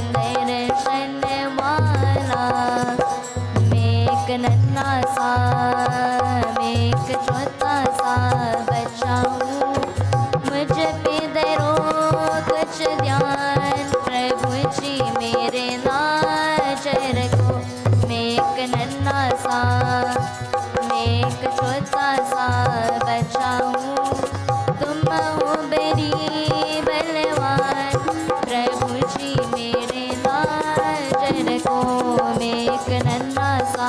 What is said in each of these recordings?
दर्शन वाला। मैं एक नन्हा सा, मैं एक छोटा सा बच्चा हूँ, मुझ पे दरो कुछ ध्यान प्रभु जी मेरे नाजर को। मैं एक नन्हा सा, मैं एक छोटा सा बच्चा हूँ, तुम हो बड़ी बलवान प्रभु जी मेरे नाजर को। मैं एक नन्हा सा,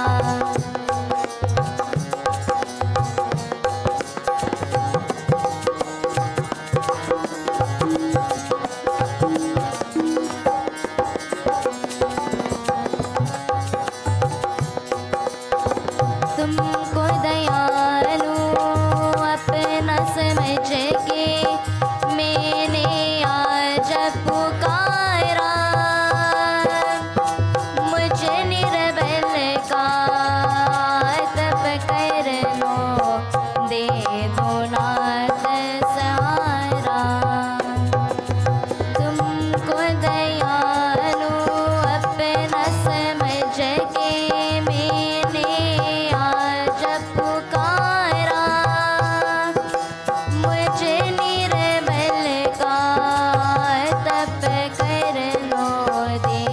तुमको दयालु अपना समझ के मैंने आज पुकारा। मुझे निर्बल का तप कर लो, दे दो नाथ सहारा। तुमको दयालु अपना समझ के मैंने आज पुकारा। मुझे निर्बल का तप कर लो, दे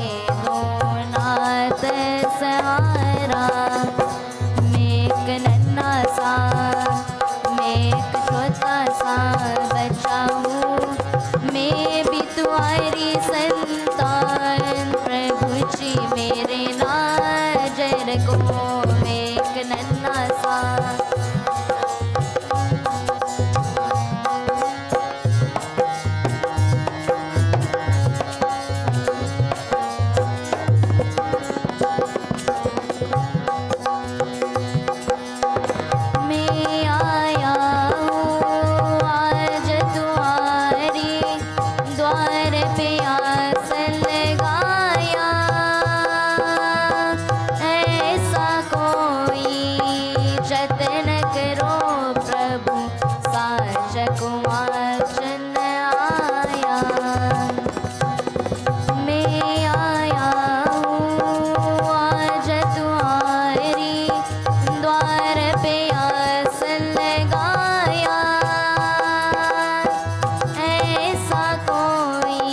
दो नाथ सहारा। मैं एक नन्हा सा, मैं एक छोटा सा बच्चा हूँ, मैं भी तुम्हारी संतान प्रभु जी मेरे नाजर को। मैं एक नन्हा सा, मैं आया हूँ आज तुम्हारी द्वार पे आस लगाया। ऐसा कोई जतन करो प्रभु, साचक वाचन आया। मैं आया हूँ आज तुम्हारी द्वार पे आस लगाया। ऐसा कोई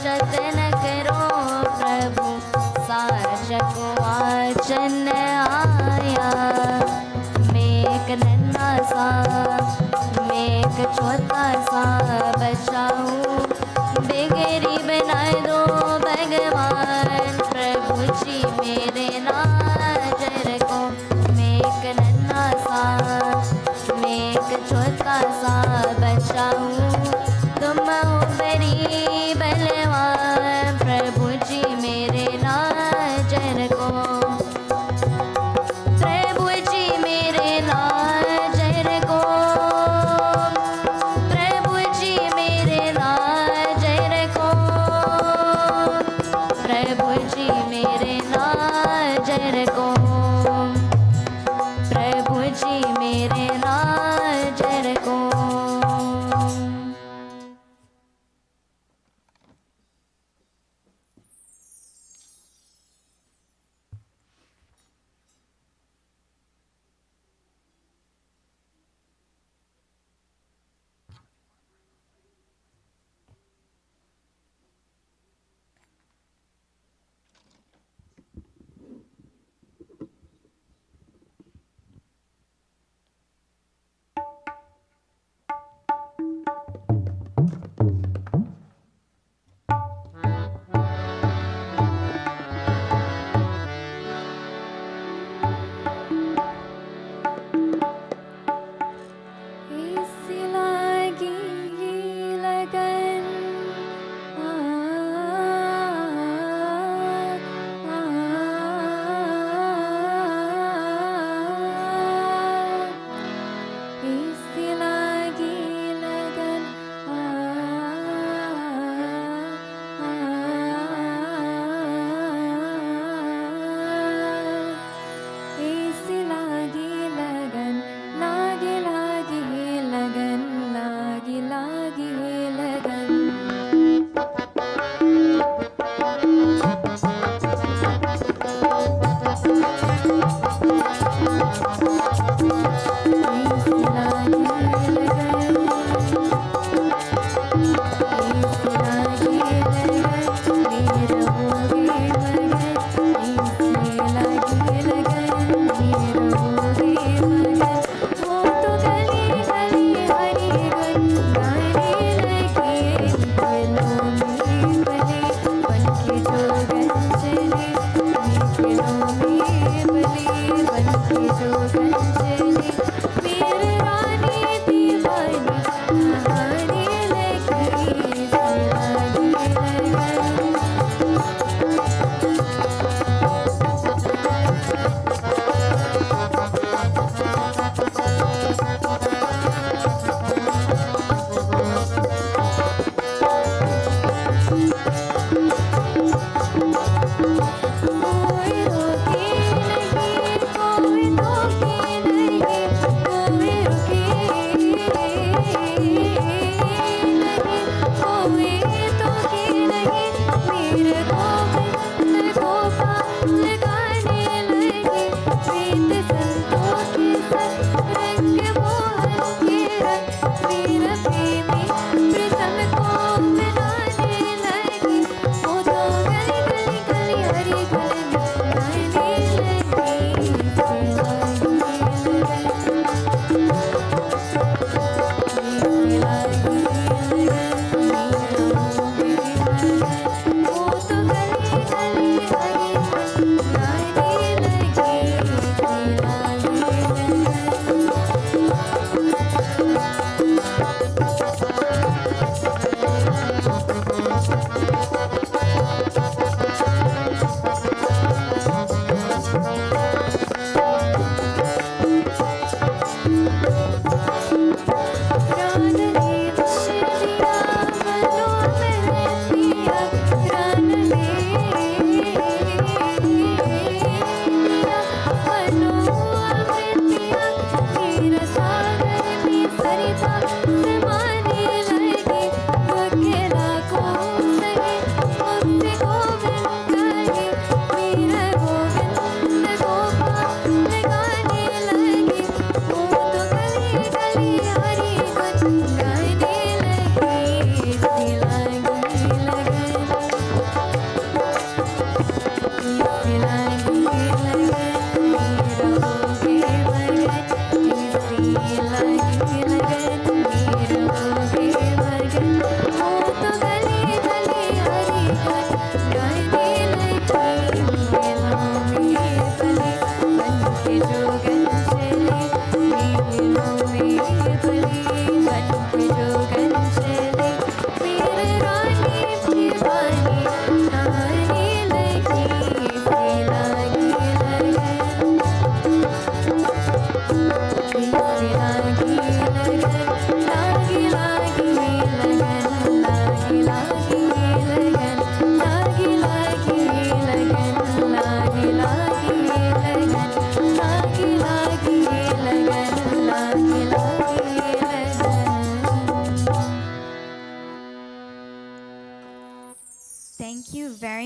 जतन करो प्रभु, साचक वाचन आया। मैं एक नन्हा सा, मैं एक छोटा सा बच्चा हूँ, बेगरी बना दो भगवान प्रभु जी मेरे नाजर को। मैं एक नन्हा सा, मैं एक छोटा सा बच्चा हूँ, तुम हो बड़ी बलवान प्रभु जी मेरे नाजर को। प्रभु जी मेरे नाजर को, प्रभु जी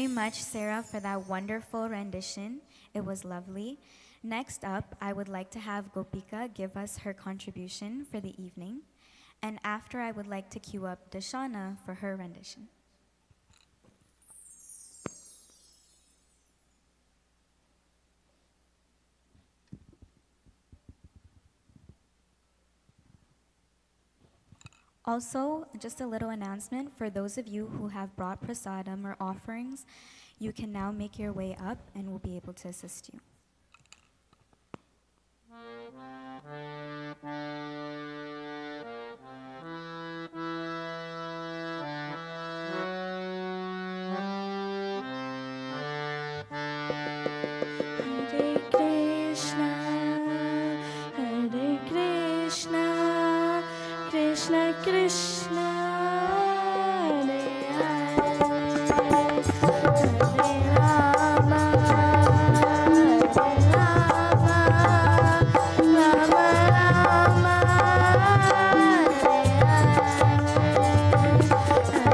very much, Sarah, for that wonderful rendition. It was lovely. Next up, I would like to have Gopika give us her contribution for the evening. And after, I would like to cue up Dashana for her rendition. Also, just a little announcement for those of you who have brought prasadam or offerings, you can now make your way up and we'll be able to assist you. Krishna Krishna Hare Hare Hare Rama Hare Rama Rama Rama Hare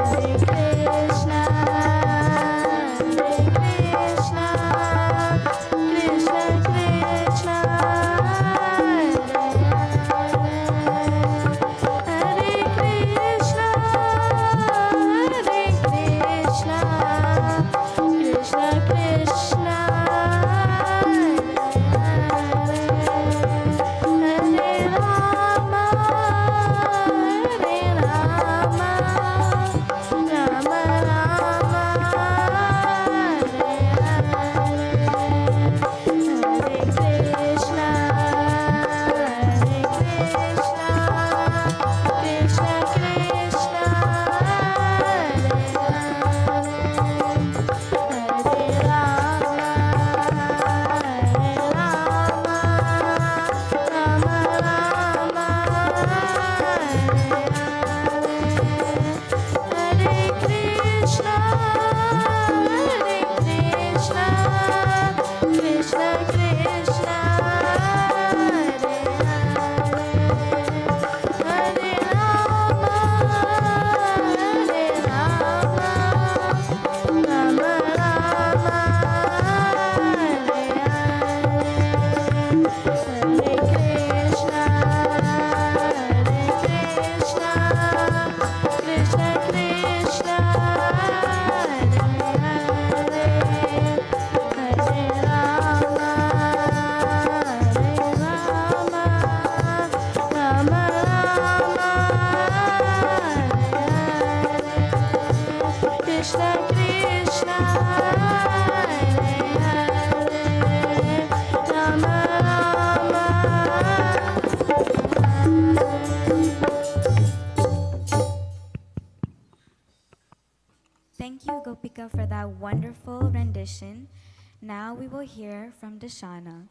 Hare Krishna Krishna Krishna Thank you, Gopika, for that wonderful rendition. Now we will hear from Dashana.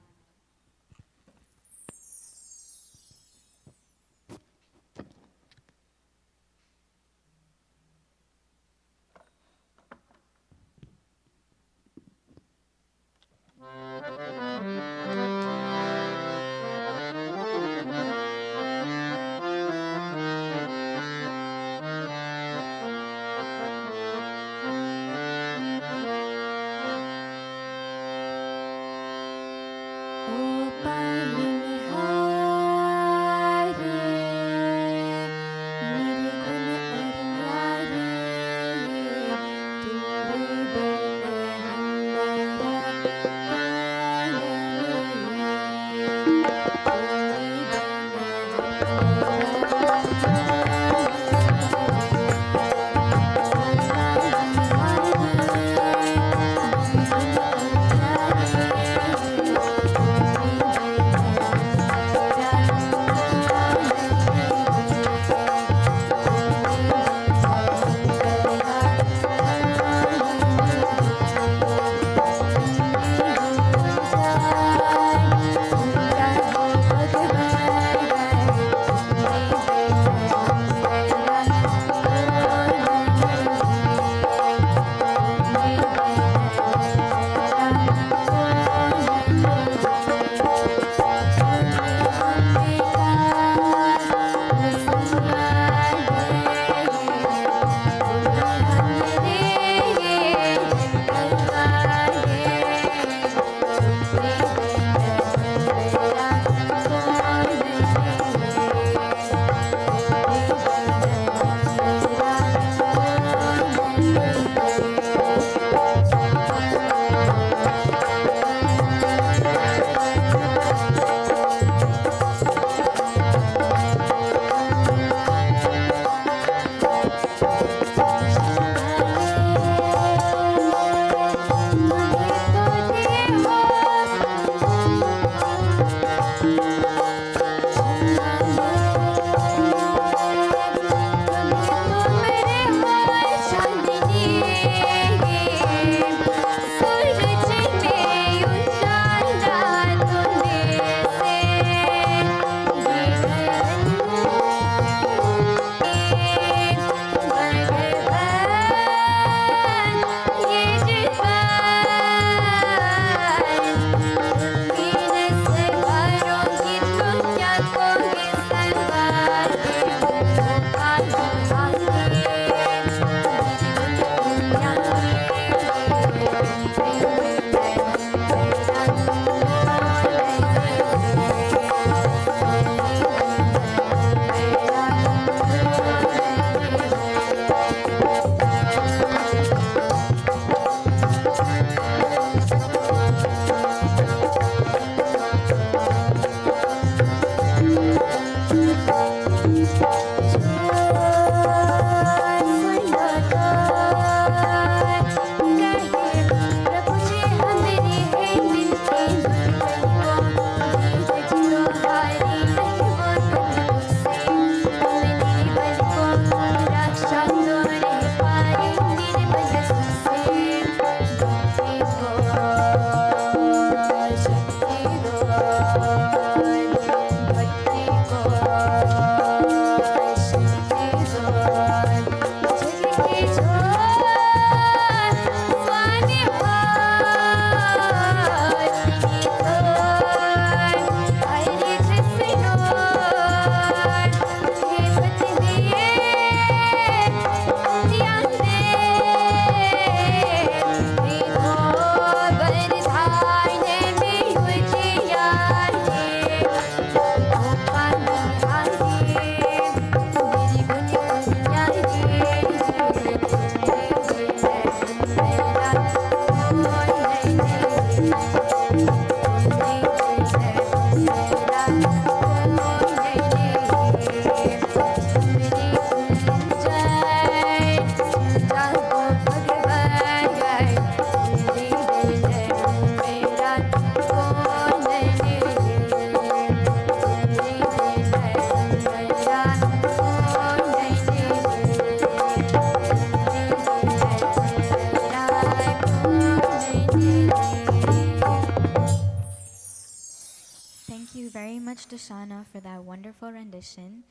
much, Dashana, for that wonderful rendition.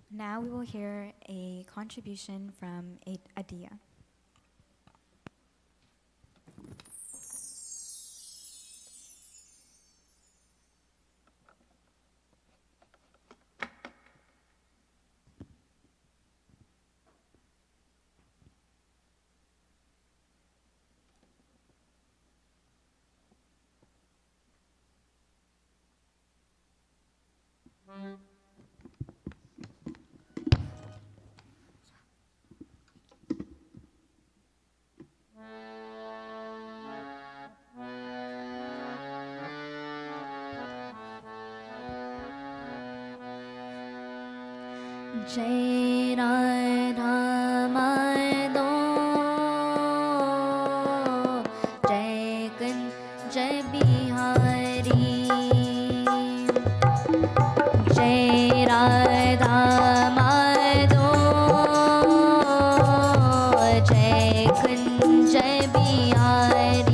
Now we will hear a contribution from Adia. जय राधा माधो जय कुंज बिहारी जय राधा माधो जय Kunj Bihari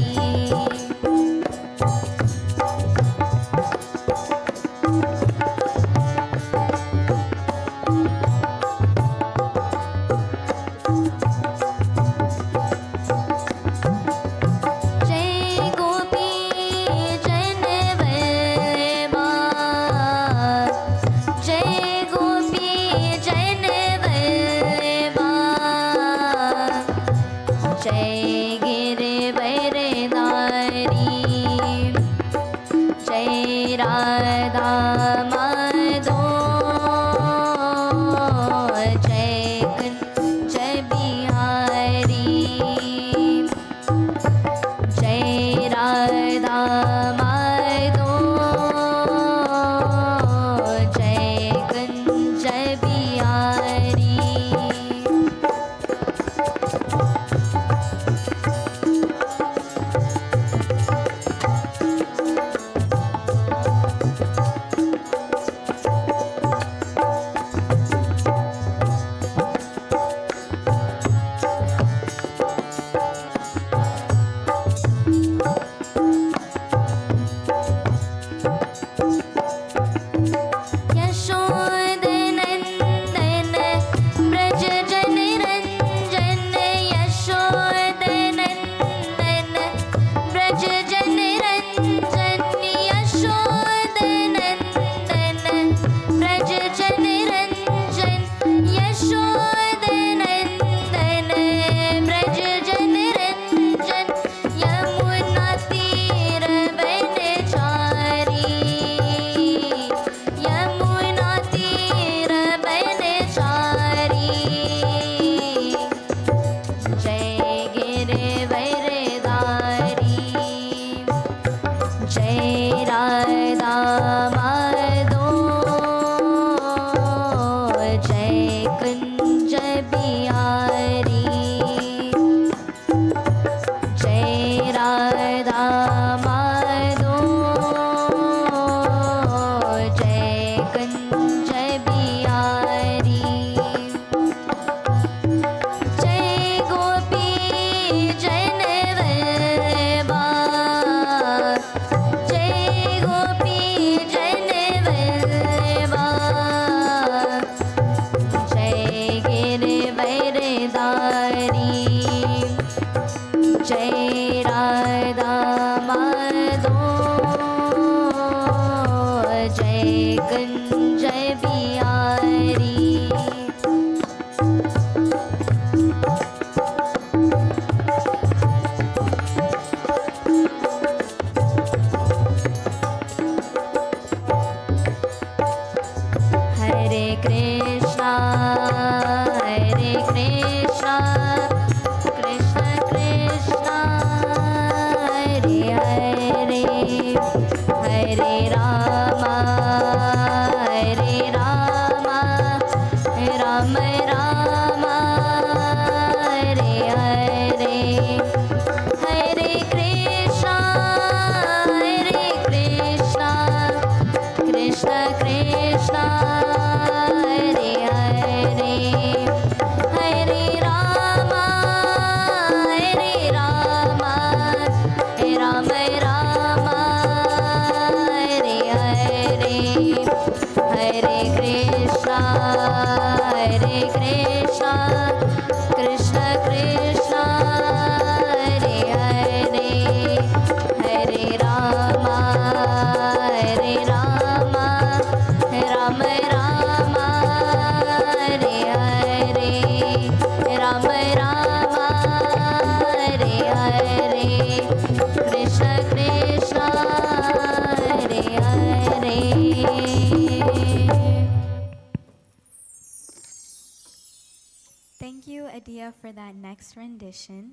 next rendition.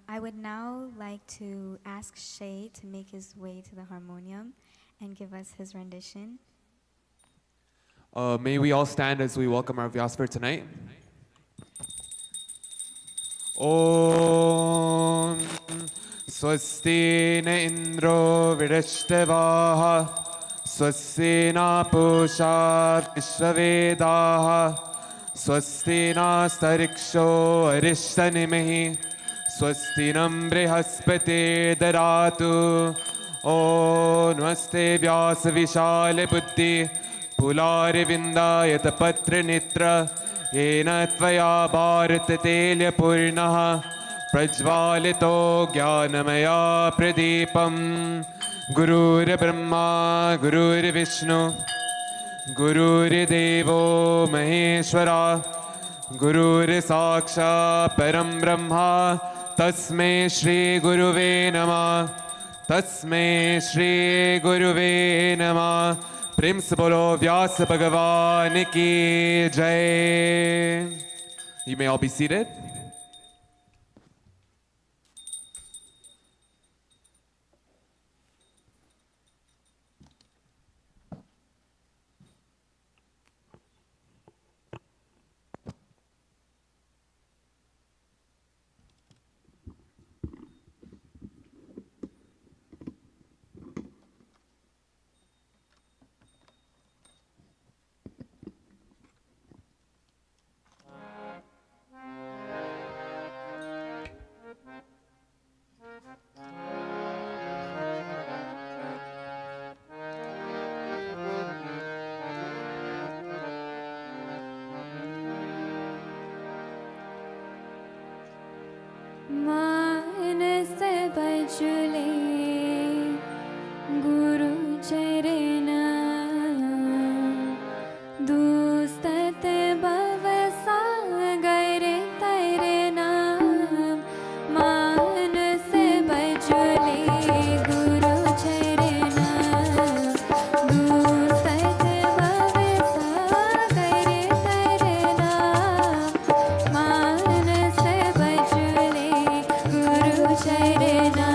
I would now like to ask Shay to make his way to the harmonium and give us his rendition. May we all stand as we welcome our Vyas for tonight. Om Swasti na Indro Vidashtavaha Swasti na Pusha Vishwavedaha Swasti na Stariksho Arishtanimehi Swasti nam Brihaspati Daratu Om Namaste Vyasa Vishale Buddhi Pulari Vindayat Patra Nitra Yena Tvaya Bharat Telya Purnaha Prajvalito Jnanamaya Pradipam Gurur Brahma Gurur Vishnu Gurur Devo Maheshwara Gurur Saksha Param Brahma Tasme Shri Guruve Namah Tasme Shri Guruve Namah प्रेम से बोलो व्यास भगवान की जय. You may all be seated. मानस बजुले गुरु चरण दुस्तत भव सागर तरना मानस बजुले गुरु चरण दुस्तत भव सागर तरना मानस बजुले गुरु चरना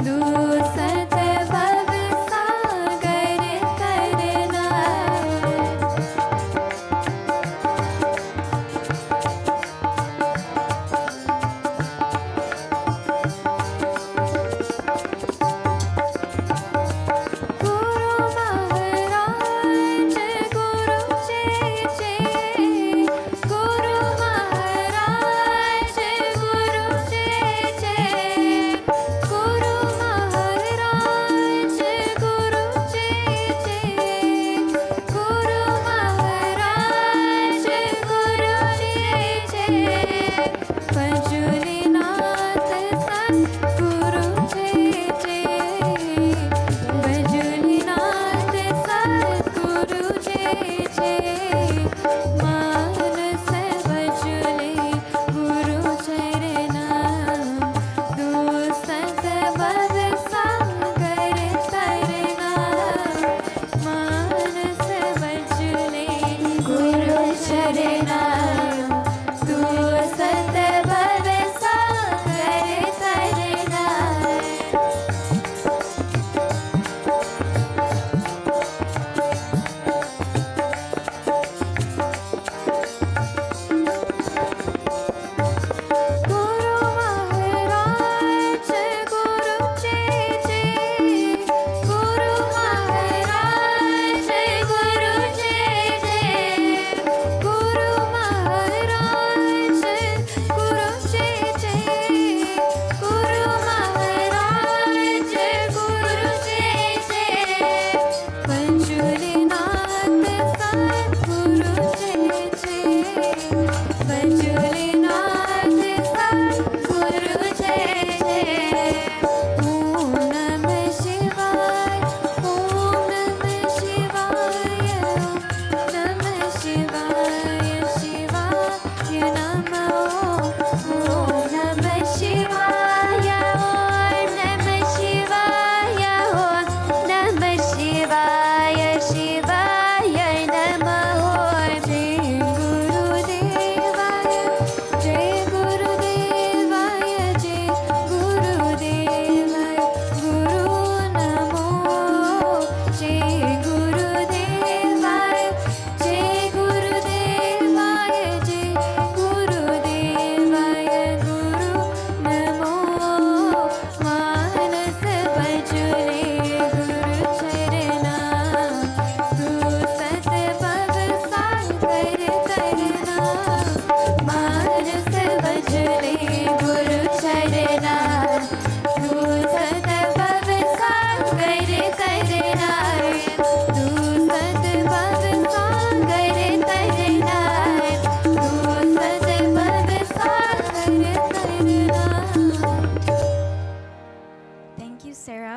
दुसत भव सागर तरना गुरु महाराज गुरु जय जय गुरु महाराज गुरु जय जय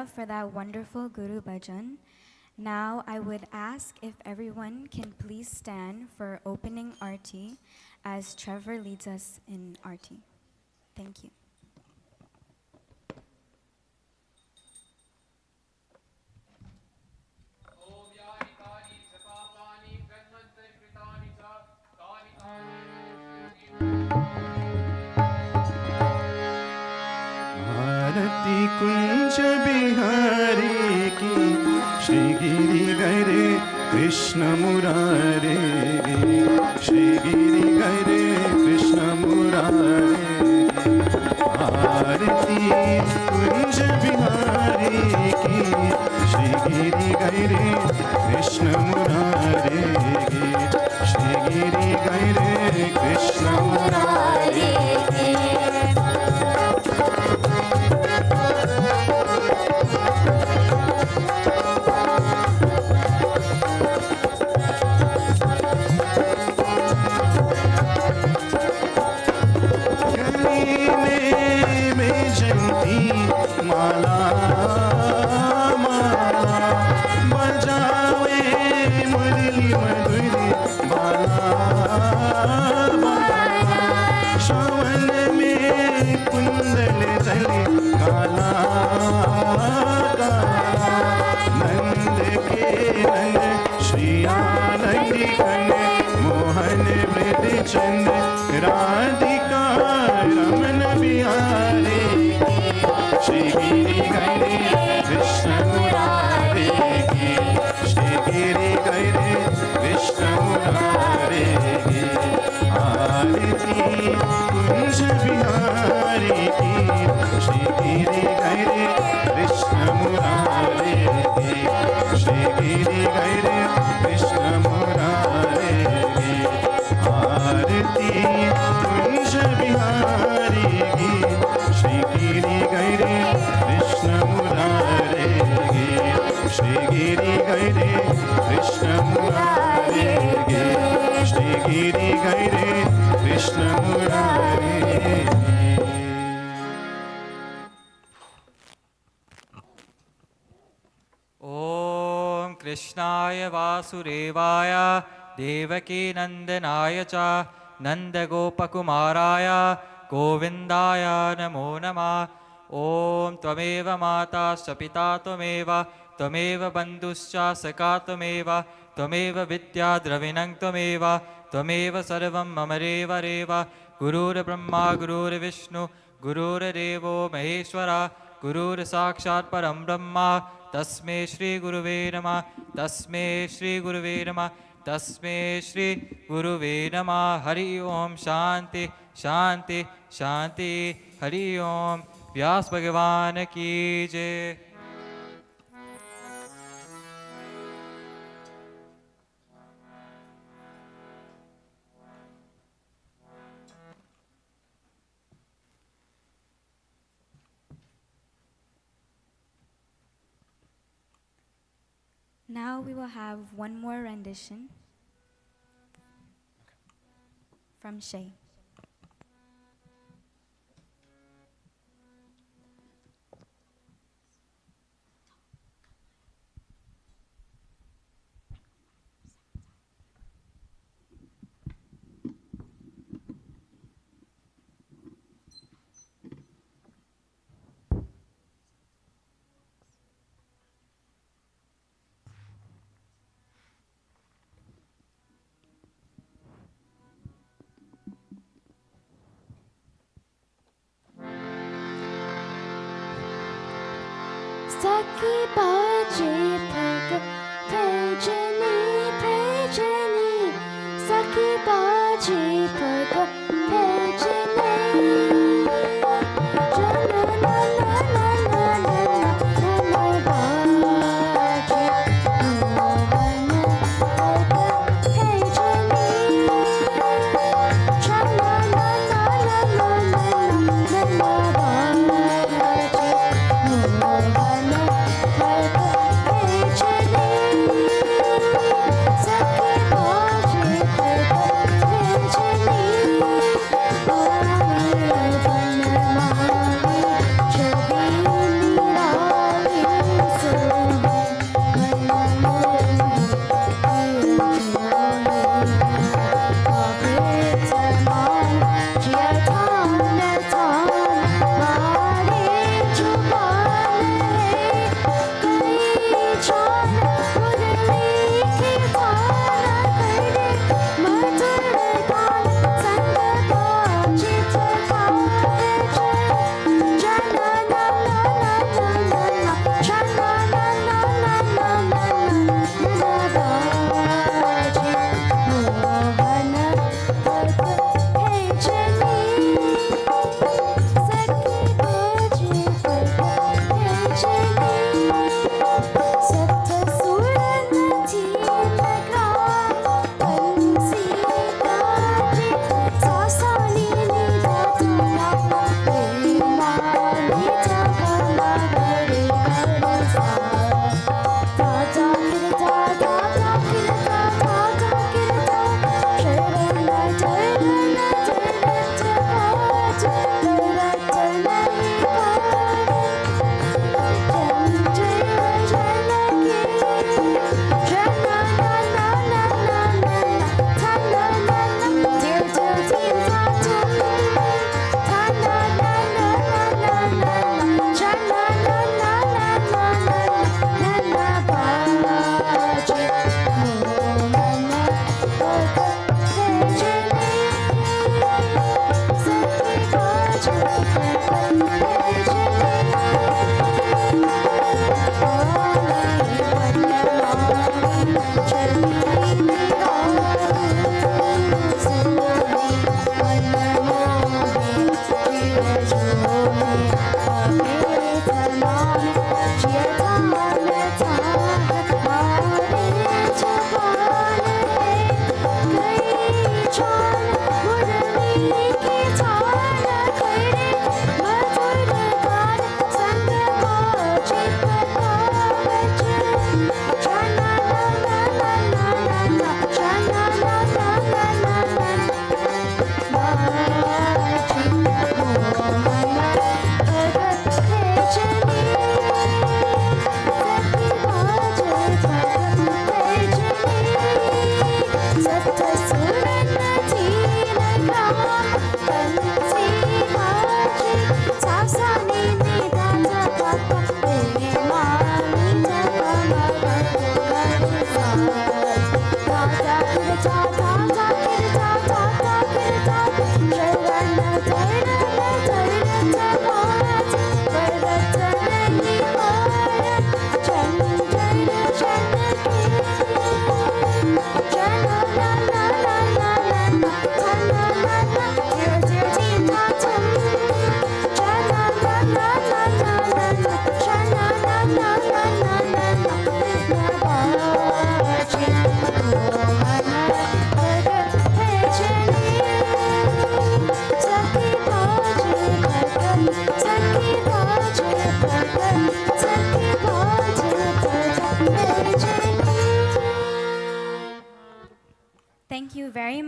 enough for that wonderful Guru Bhajan. Now I would ask if everyone can please stand for opening Aarti as Trevor leads us in Aarti. Thank you. Bharti Kunj Bihari की श्री गिरि गरे कृष्ण मुरारे श्री गिरि गरे कृष्ण मुरारे भारती कुंज बिहारी की श्री गिरि गरे कृष्ण मुरारे श्री गिरि गरे कृष्ण मुरारे माला माला बजावे मुरली मधुर बाला बाला श्रवण में कुंदल जले काला काला नंद के नंद श्री आनंद घन मोहन मृद चंद राधिका रमन बिहारी श्री गिरि गरे कृष्ण मुरारे श्री गिरि गरे कृष्ण मुरारे आरती कुंज बिहारी की श्री गिरि गरे कृष्ण मुरारे श्री गिरि गरे कृष्ण मुरारे आरती कुंज बिहारी की श्री गिरि गरे कृष्ण मुरारे श्री गिरि गरे कृष्ण मुरारे श्री गिरि गरे कृष्ण मुरारे ॐ कृष्णाय वासुदेवाय देवकी नन्दनाय च नन्दगोपकुमाराय गोविन्दाय नमो नमः। ॐ त्वमेव माता च पिता त्वमेव बन्धुश्च सखा त्वमेव विद्या द्रविणं त्वमेव सर्वं मम रेव गुरुर्ब्रह्मा गुरुर्विष्णु गुरुर्देवो महेश्वरा गुरुर्साक्षात् परं ब्रह्म तस्मै श्री गुरुवे नमः तस्मै श्री गुरुवे नमः तस्मै श्री गुरुवे नमः। हरि ओम शांति शांति शांति। हरि ओम। व्यास भगवान की जय। Now we will have one more rendition from Shay. Saki baje phag phajani Saki baje phag phajani Jana na na na na na na baje Mohan phag phajani Jana na na na na na baje Mohan phag phajani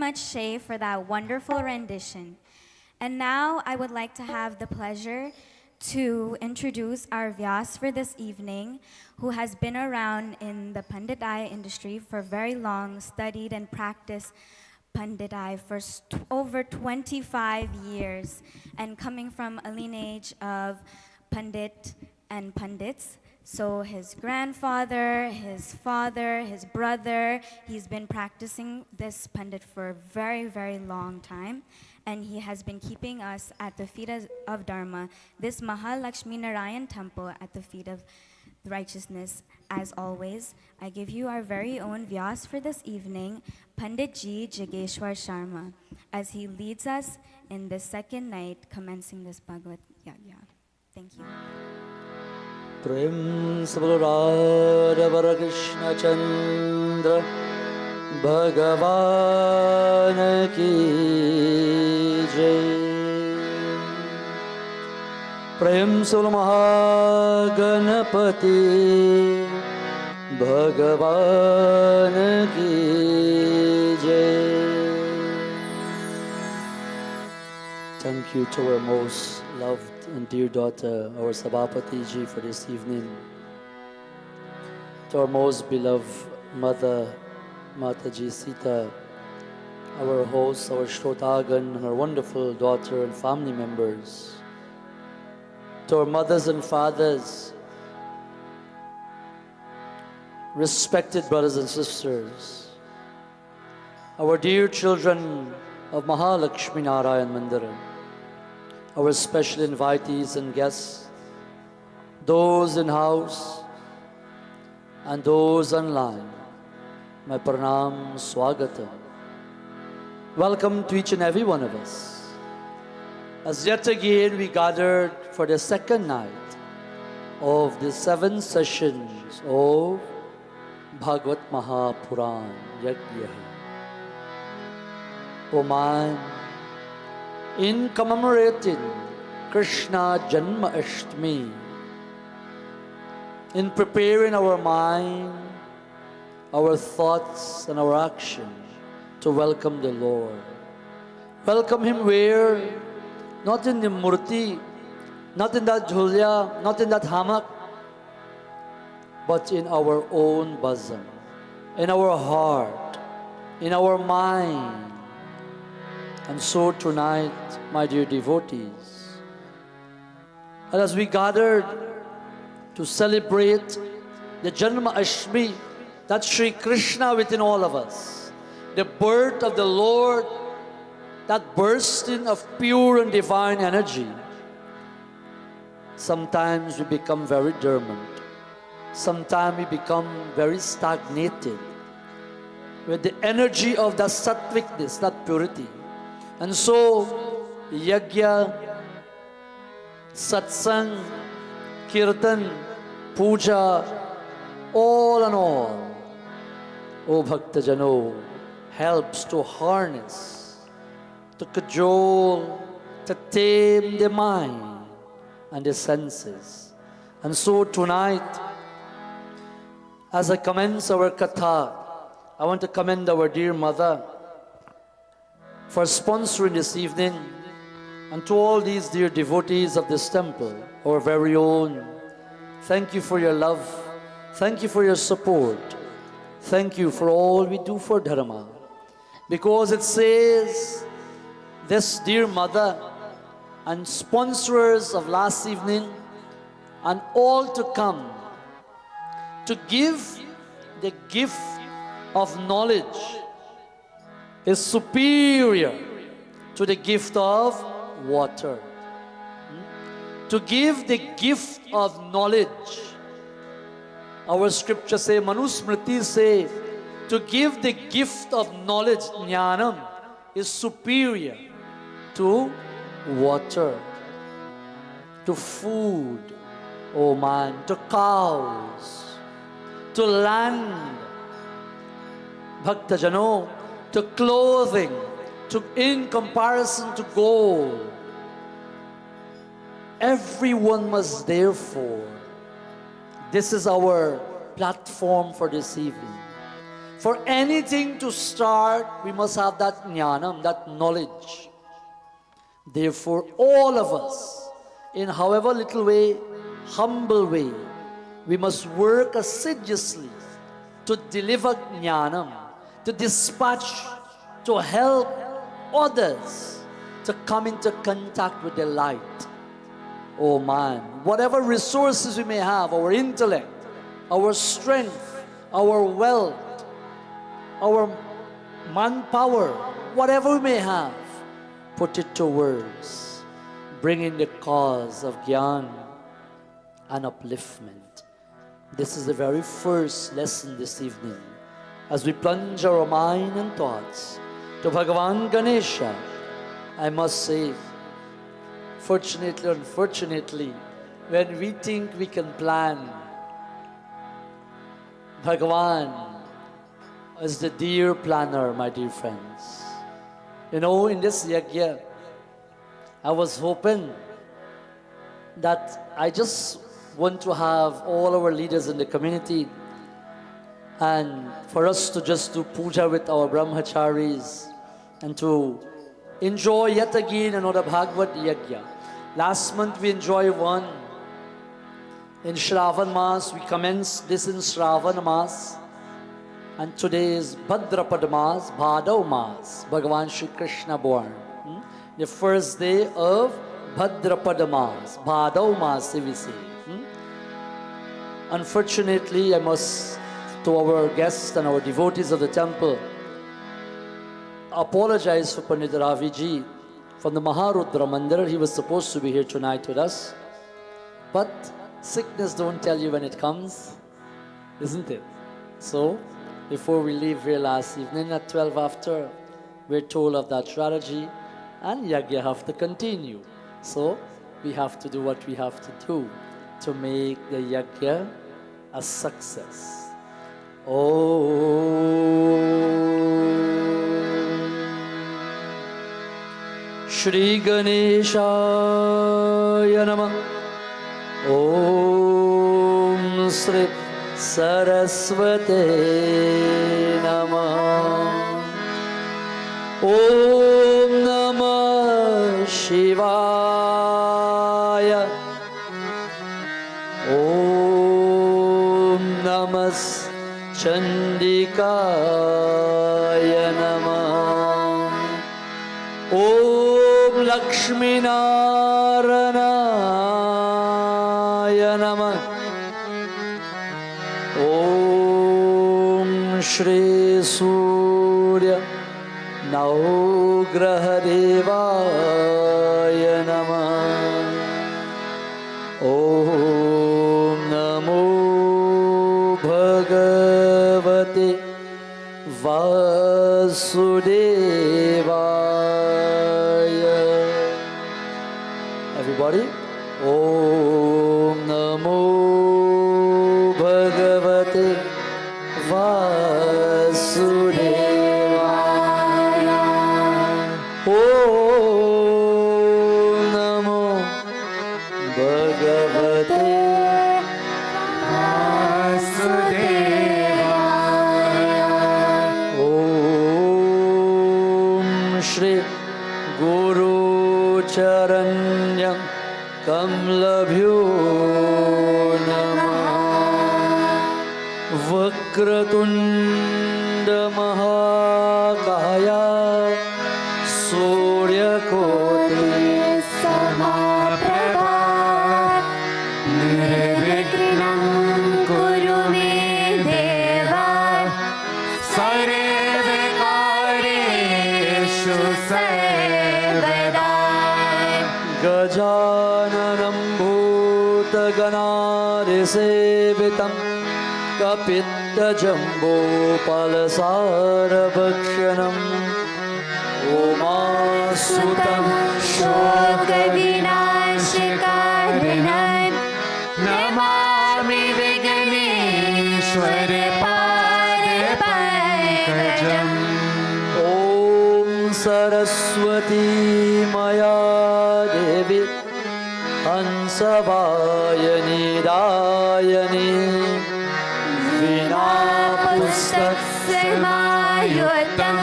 much, Shay, for that wonderful rendition. And now I would like to have the pleasure to introduce our Vyas for this evening, who has been around in the Panditaya industry for very long, studied and practiced Panditaya for over 25 years, and coming from a lineage of Pandit and Pandits. So his grandfather, his father, his brother, he's been practicing this Pandit for a very, very long time. And he has been keeping us at the feet of Dharma, this Maha Lakshmi Narayan temple at the feet of righteousness. As always, I give you our very own Vyas for this evening, Pandit Ji Jageshwar Sharma, as he leads us in the second night commencing this Bhagwat Yagya. Thank you. प्रेम से बोलो राधवर कृष्ण चंद्र भगवान की जय। प्रेम से बोलो महागणपति भगवान की जय। Thank you to our most loved and dear daughter, our Sabhapati Ji, for this evening. To our most beloved mother, Mataji Sita, our host, our Shrotagan, and our wonderful daughter and family members. To our mothers and fathers, respected brothers and sisters, our dear children of Maha Lakshmi Narayan Mandir, our special invitees and guests, those in house and those online, my pranam, swagatam. Welcome to each and every one of us. As yet again we gathered for the second night of the 7 sessions of Bhagwat Mahapuran Yajna. O man, in commemorating Krishna Janma Ashtami, in preparing our mind, our thoughts and our action to welcome the Lord. Welcome Him where? Not in the murti, not in that jhulya, not in that hammock, but in our own bosom, in our heart, in our mind. And so tonight, my dear devotees, and as we gathered to celebrate the Janma Ashtami, that's Sri Krishna within all of us, the birth of the Lord, that bursting of pure and divine energy. Sometimes we become very dormant. Sometimes we become very stagnated with the energy of that sattvicness, that purity. And so, yajna, satsang, kirtan, puja, all in all, O Bhakta Jano, helps to harness, to cajole, to tame the mind and the senses. And so tonight, as I commence our katha, I want to commend our dear mother for sponsoring this evening, and to all these dear devotees of this temple, our very own. Thank you for your love. Thank you for your support. Thank you for all we do for Dharma. Because it says, this dear mother and sponsors of last evening and all to come to give the gift of knowledge is superior to the gift of water. To give the gift of knowledge, our scriptures say, Manusmriti say, to give the gift of knowledge, jnanam, is superior to water, to food, oh man, to cows, to land, Bhakta Jano, to clothing, to in comparison to gold. Everyone must therefore, this is our platform for this evening, For anything to start, we must have that jnanam, that knowledge. Therefore, all of us, in however little way, humble way, we must work assiduously to deliver jnanam, to dispatch, to help others to come into contact with the light. Oh man, whatever resources we may have, our intellect, our strength, our wealth, our manpower, whatever we may have, put it towards bringing the cause of Gyan and upliftment. This is the very first lesson this evening. As we plunge our mind and thoughts to Bhagavan Ganesha, I must say, fortunately or unfortunately, when we think we can plan, Bhagavan is the dear planner, my dear friends. You know, in this yajna, I was hoping that I just want to have all our leaders in the community and for us to just do puja with our brahmacharis and to enjoy yet again another Bhagavad Yajna. Last month we enjoyed one. In Shravan Mas, we commenced this in Shravan Mas. And today is Bhadrapad Mas, Bhadav Mas, Bhagavan Shri Krishna born. The first day of Bhadrapad Mas, Bhadav Mas, we say. Unfortunately, I must, to our guests and our devotees of the temple, apologize for Pandit Ravi ji from the Maha Mandir. He was supposed to be here tonight with us. But sickness don't tell you when it comes, isn't it? So, before we leave here last evening at 12 after, we're told of that tragedy and Yajna have to continue. So, we have to do what we have to do to make the Yajna a success. Shri Ganeshaya Namah. Om Shri Saraswate Namah. Om Namah Shivaya. Om Namas Chandikaya Namah. Om Lakshmi Narayanaya Namah. Om Shri Surya Naugraha Devaya Namah. Om Namo Bhagavate Vasudevaya. Everybody, Om Namo Bhagavate Vasudevaya. Om Namo Bhagavate Om Shri Guru Charanyam Kamlabhyo Namah. Vakratunda Mahakaya Surya Koti Samaprabha Nirvikrinam Kuru me Deva Sarvakareshu sarvada. Gajananam Bhutaganaresevitam Kapitta Jambo Palasarabhakshanam Omasutam Shoka Vinashikarinam Namami Viganeshwara Padpankajam. Om Saraswati Maya Devi Hansavayani Dayani Vina Pustak समायुतं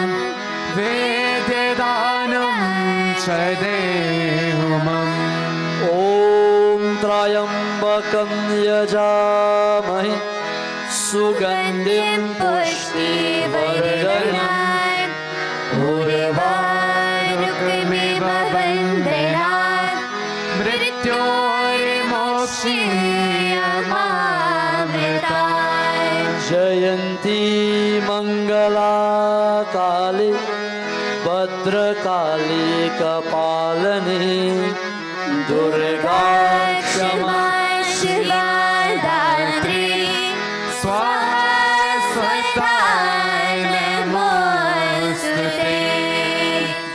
वेद्यदानं च देहुमम् ॐ त्र्यम्बकं यजामहे सुगन्धिं पुष्टिवर्धनम् उर्वारुकमिव वन्दनात् मृत्योर्मोक्षीयमामृतात् जयन्ती मङ्गलाकाले भद्रकाली कपालने दुर्गा क्षमा शिवा दात्री स्वाहा स्वधा नमोऽस्तुते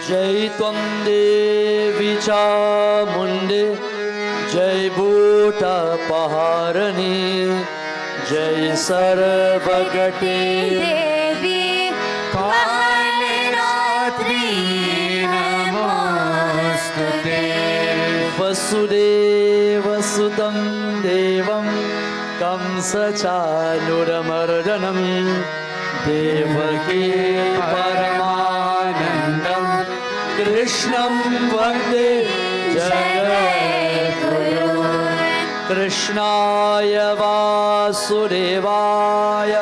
जय त्वं देवी चामुण्डे जय भूतपहारिणी जय सर्वगते देवी कालरात्रि नमोऽस्तुते वसुदेवसुतं देवं कंसचाणूरमर्दनं देवकी परमानन्दं कृष्णं वन्दे जगद्गुरुं कृष्णाय वासुदेवाय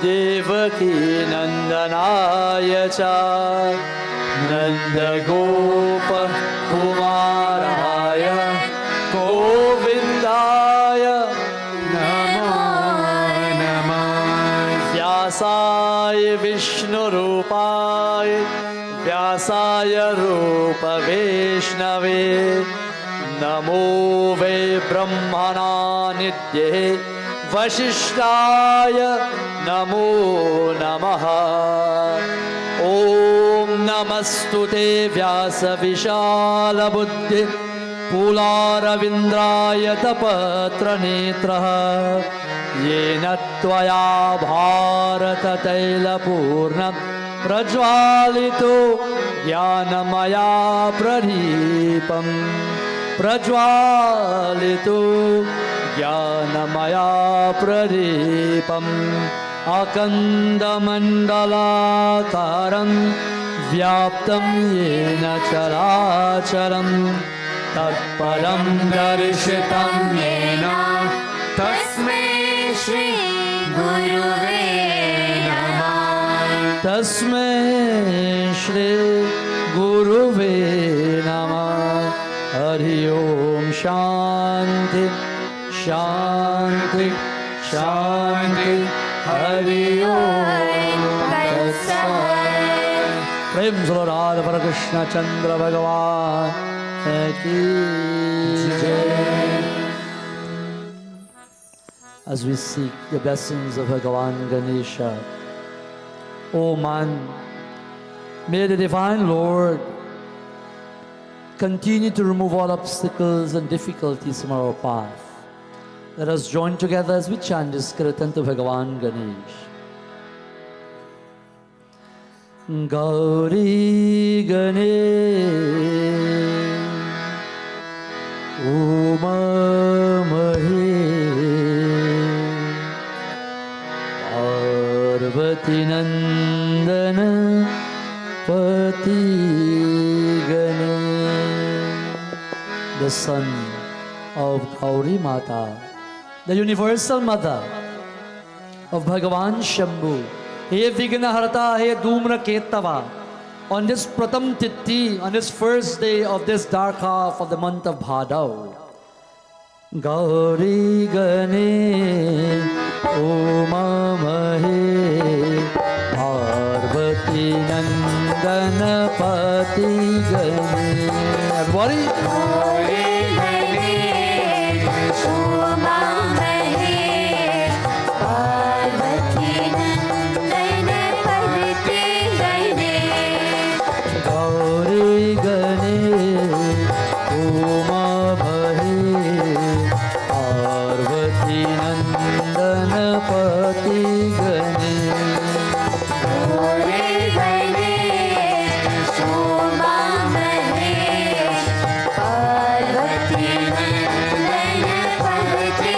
देवकी नन्दनाय च नन्दगोपकुमाराय गोविन्दाय नमो नमः व्यासाय विष्णुरूपाय व्यासाय रूपवैष्णवे नमो वै ब्रह्मणानिध्ये वसिष्ठाय नमो नमः ॐ नमस्तुते व्यासविशालबुद्धि पुलारविन्द्राय तपत्रनेत्रः येन त्वया भारततैलपूर्णं प्रज्वालितो ज्ञानमया प्रदीपम् प्रज्वालितो ज्ञानमया प्रदीपम् अकन्दमण्डलाकारं व्याप्तं येन चराचरं तत्पदं दर्शितं येन तस्मै श्री गुरुवे नमः तस्मै श्री गुरुवे नमः हरि ओम शांति शांति शांति हरि ओम तत्सत्। प्रेम से राधा पर कृष्ण चंद्र भगवान की जय। As we seek the blessings of Bhagavan Ganesha, O man, may the Divine Lord continue to remove all obstacles and difficulties from our path. Let us join together as we chant this kirtan to Bhagavan Ganesh. Gauri Ganesh Uma Mahe Parvati Nandana Pati Ganesh, the son of Gauri Mata, the universal mother of Bhagavan Shambhu. He Vignaharata, He Dhumra Ketava. On this Pratam Tithi, on this first day of this dark half of the month of Bhadav, Gauri Ganesh Uma Mahe Parvati Nandana Pati Ganesh. Everybody? Gauri Ganesh Uma Mahesh Parvati Nandana Pati Ganesh Gauri Ganesh Uma Mahesh Parvati Nandana Pati Ganesh. Gauri Ganesh Uma Mahesh Parvati Nandana Pati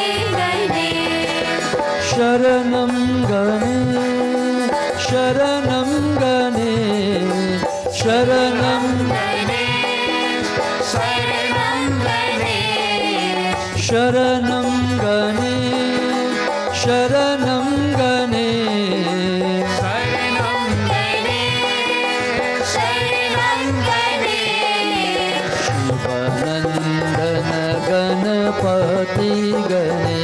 Sharanam Gane, Sharanam Gane, Sharanam Gane, Sharanam Gane, Shivanandana Ganapati Gane,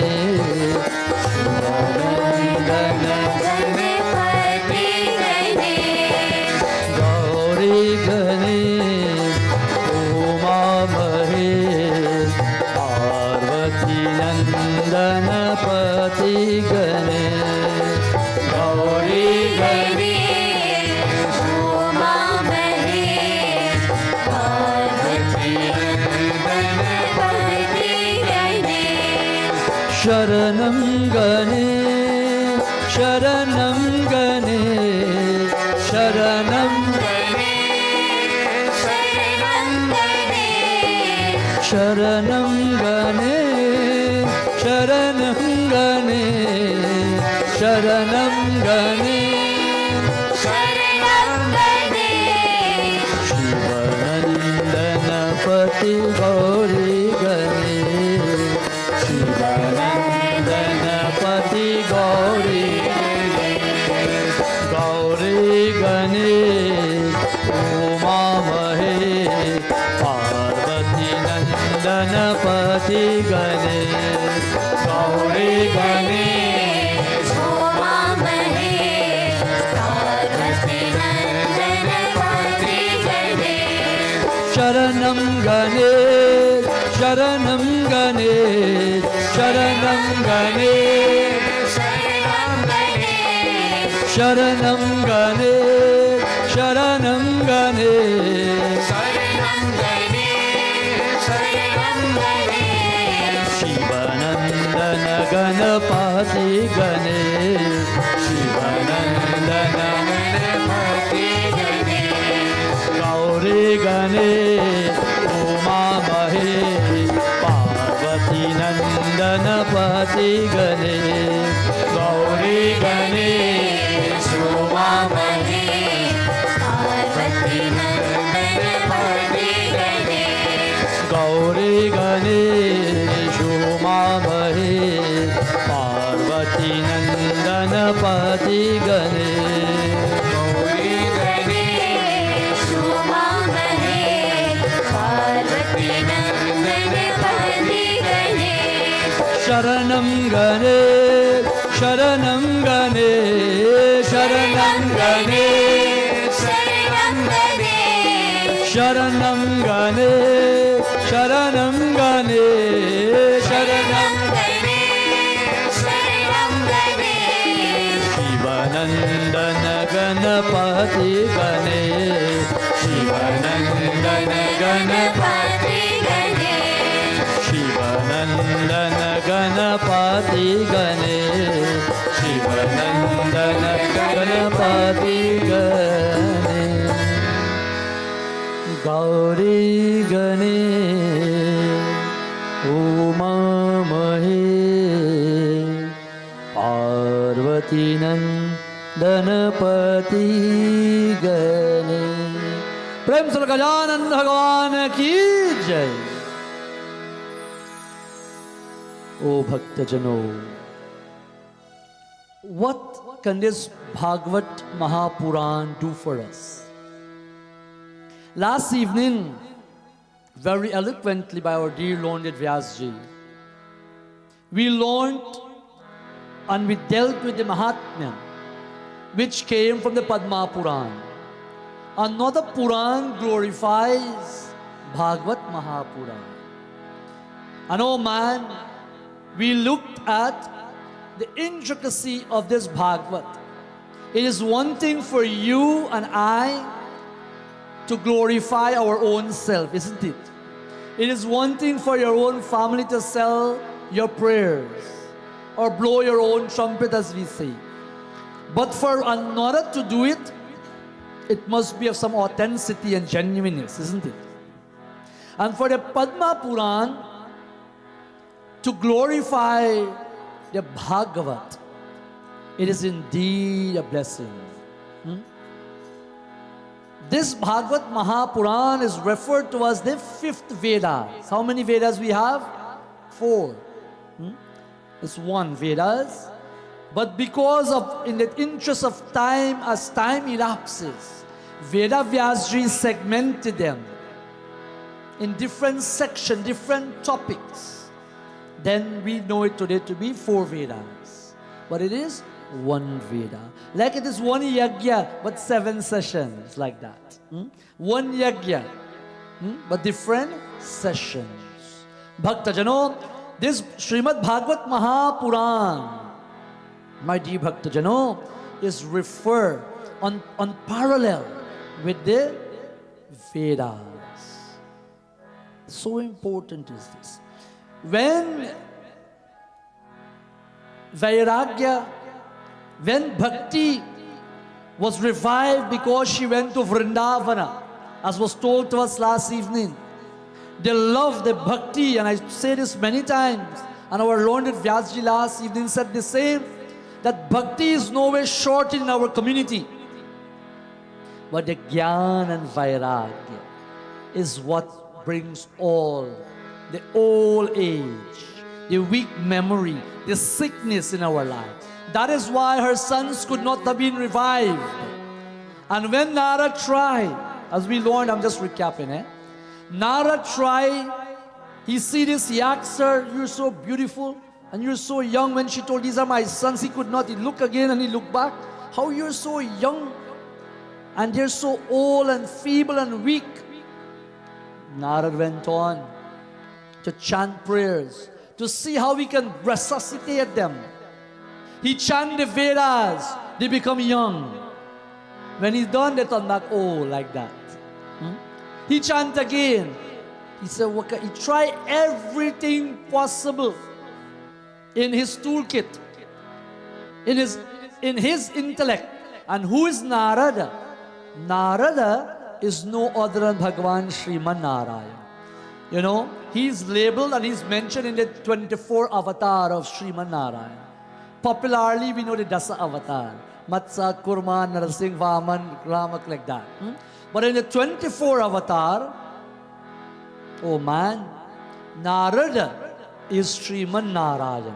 Shivanandana Ganapati Gane, Gauri Gane, Uma Mahe, Parvati Nandana Pati Gane, Gauri Gane, Uma Mahe, Parvati Ganapati Gane, Sharanam Gane, Sharanam Gane, Sharanam, Sharanam Gane, Sharanam Gane, Sharanam Gane, Sharanam Gane, Sharanam Gane, Shivanandana Pati Gauri Gane, Shivanandana Pati Gauri Gane, Gauri Gane, Uma Mahe, Parvati Nandana Pati Gane, Gauri Gane, Uma Mahe, Parvati Ganapati Gane, Sharanam Gane, Sharanam Gane, Sharanam Gane, Sharanam Gane, Sharanam Gane, Sharanam Gane, Sharanam Gane, Sharanam Gane, Shivanandana Ganapati Gane, Shivanandana Ganapati Gane, Gauri Gane, Uma Mahe, Parvati Nandana Pati Gane, Gauri Gane, Uma Mahe, Parvati Ganapati Gane, Gauri Gane, Uma Mahe, Parvati Nandana Pati Gane, Gauri Gane, Uma Mahe, Parvati Ganapati Gane, Sharanam Gane, Sharanam Gane, Sharanam Gane, Sharanam Gane, Sharanam Gane, Sharanam Gane, Sharanam Sharanam Gane, Shivanandana Ganapati Gane, Shivanandana Ganapati, Shivanandana Ganapati Gane, Shivanandana Ganapati Gane, Gauri Gane, Uma Mahe, Parvati Nandana Pati Gane. प्रेम से गजानन भगवान की जय। O Bhaktajano, what can this Bhagwat Mahapuran do for us? Last evening, very eloquently by our dear learned Vyasji, we learned and we dealt with the Mahatmya which came from the Padma Puran. Another Puran glorifies Bhagwat Mahapuran. And oh man, we looked at the intricacy of this Bhagwat. It is one thing for you and I to glorify our own self, isn't it? It is one thing for your own family to sell your prayers or blow your own trumpet, as we say. But for another to do it, it must be of some authenticity and genuineness, isn't it? And for the Padma Puran to glorify the Bhagavat, it is indeed a blessing. This Bhagwat Mahapuran is referred to as the fifth Veda. How many Vedas we have? 4. It's one, Vedas. But because of, in the interest of time, as time elapses, Veda Vyasji segmented them in different sections, different topics. Then we know it today to be 4 Vedas. But it is one Veda. Like it is one yajna, but 7 sessions, like that. One yajna, but different sessions. Bhakta Jano, this Shrimad Bhagwat Mahapuran, my dear Bhakta Jano, is referred on parallel with the Vedas. So important is this. When Vairagya, when Bhakti was revived because she went to Vrindavana, as was told to us last evening, the love, the Bhakti, and I say this many times, and our learned Vyasji last evening said the same, that Bhakti is nowhere short in our community. But the Gyan and Vairagya is what brings all, the old age, the weak memory, the sickness in our life. That is why her sons could not have been revived. And when Nara tried, as we learned, I'm just recapping, Nara tried, he see this youngster, you're so beautiful, and you're so young. When she told, these are my sons, he could not. He looked again and he looked back. How you're so young, and they're so old and feeble and weak. Narad went on to chant prayers, to see how we can resuscitate them. He chanted the Vedas, they become young. When he's done, they turn back old like that. He chanted again. He said, he tried everything possible in his toolkit, in his intellect. And who is Narada? Narada is no other than Bhagavan Srimad Narayan. You know, he's labeled and he's mentioned in the 24 avatar of Srimad Narayan. Popularly, we know the Dasa avatar. Matsya, Kurma, Narasingh, Vaman, Ramak, like that. But in the 24 avatar, oh man, Narada is Srimad Narayan.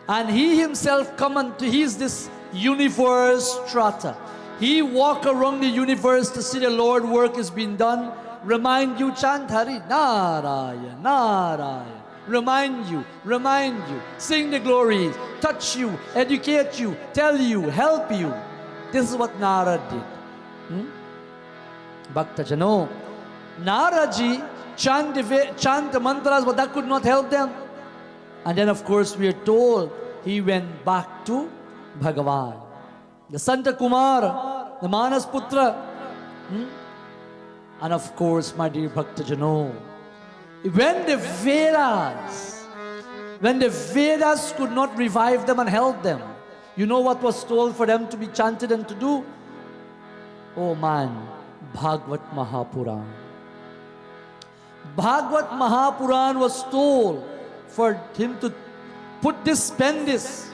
And he himself he's this universe strata. He walk around the universe to see the Lord work is being done. Remind you, chant Hari, Narayan, Narayan. Remind you, sing the glories, touch you, educate you, tell you, help you. This is what Narad did. Bhakta Jano, Naraji chant the mantras, but that could not help them. And then of course we are told he went back to Bhagavan. The Santa Kumar, the Manas Putra. And of course, my dear Bhakta Jano, when the Vedas could not revive them and help them, you know what was told for them to be chanted and to do? Oh man, Bhagwat Mahapuran. Bhagwat Mahapuran was told for him to pen this,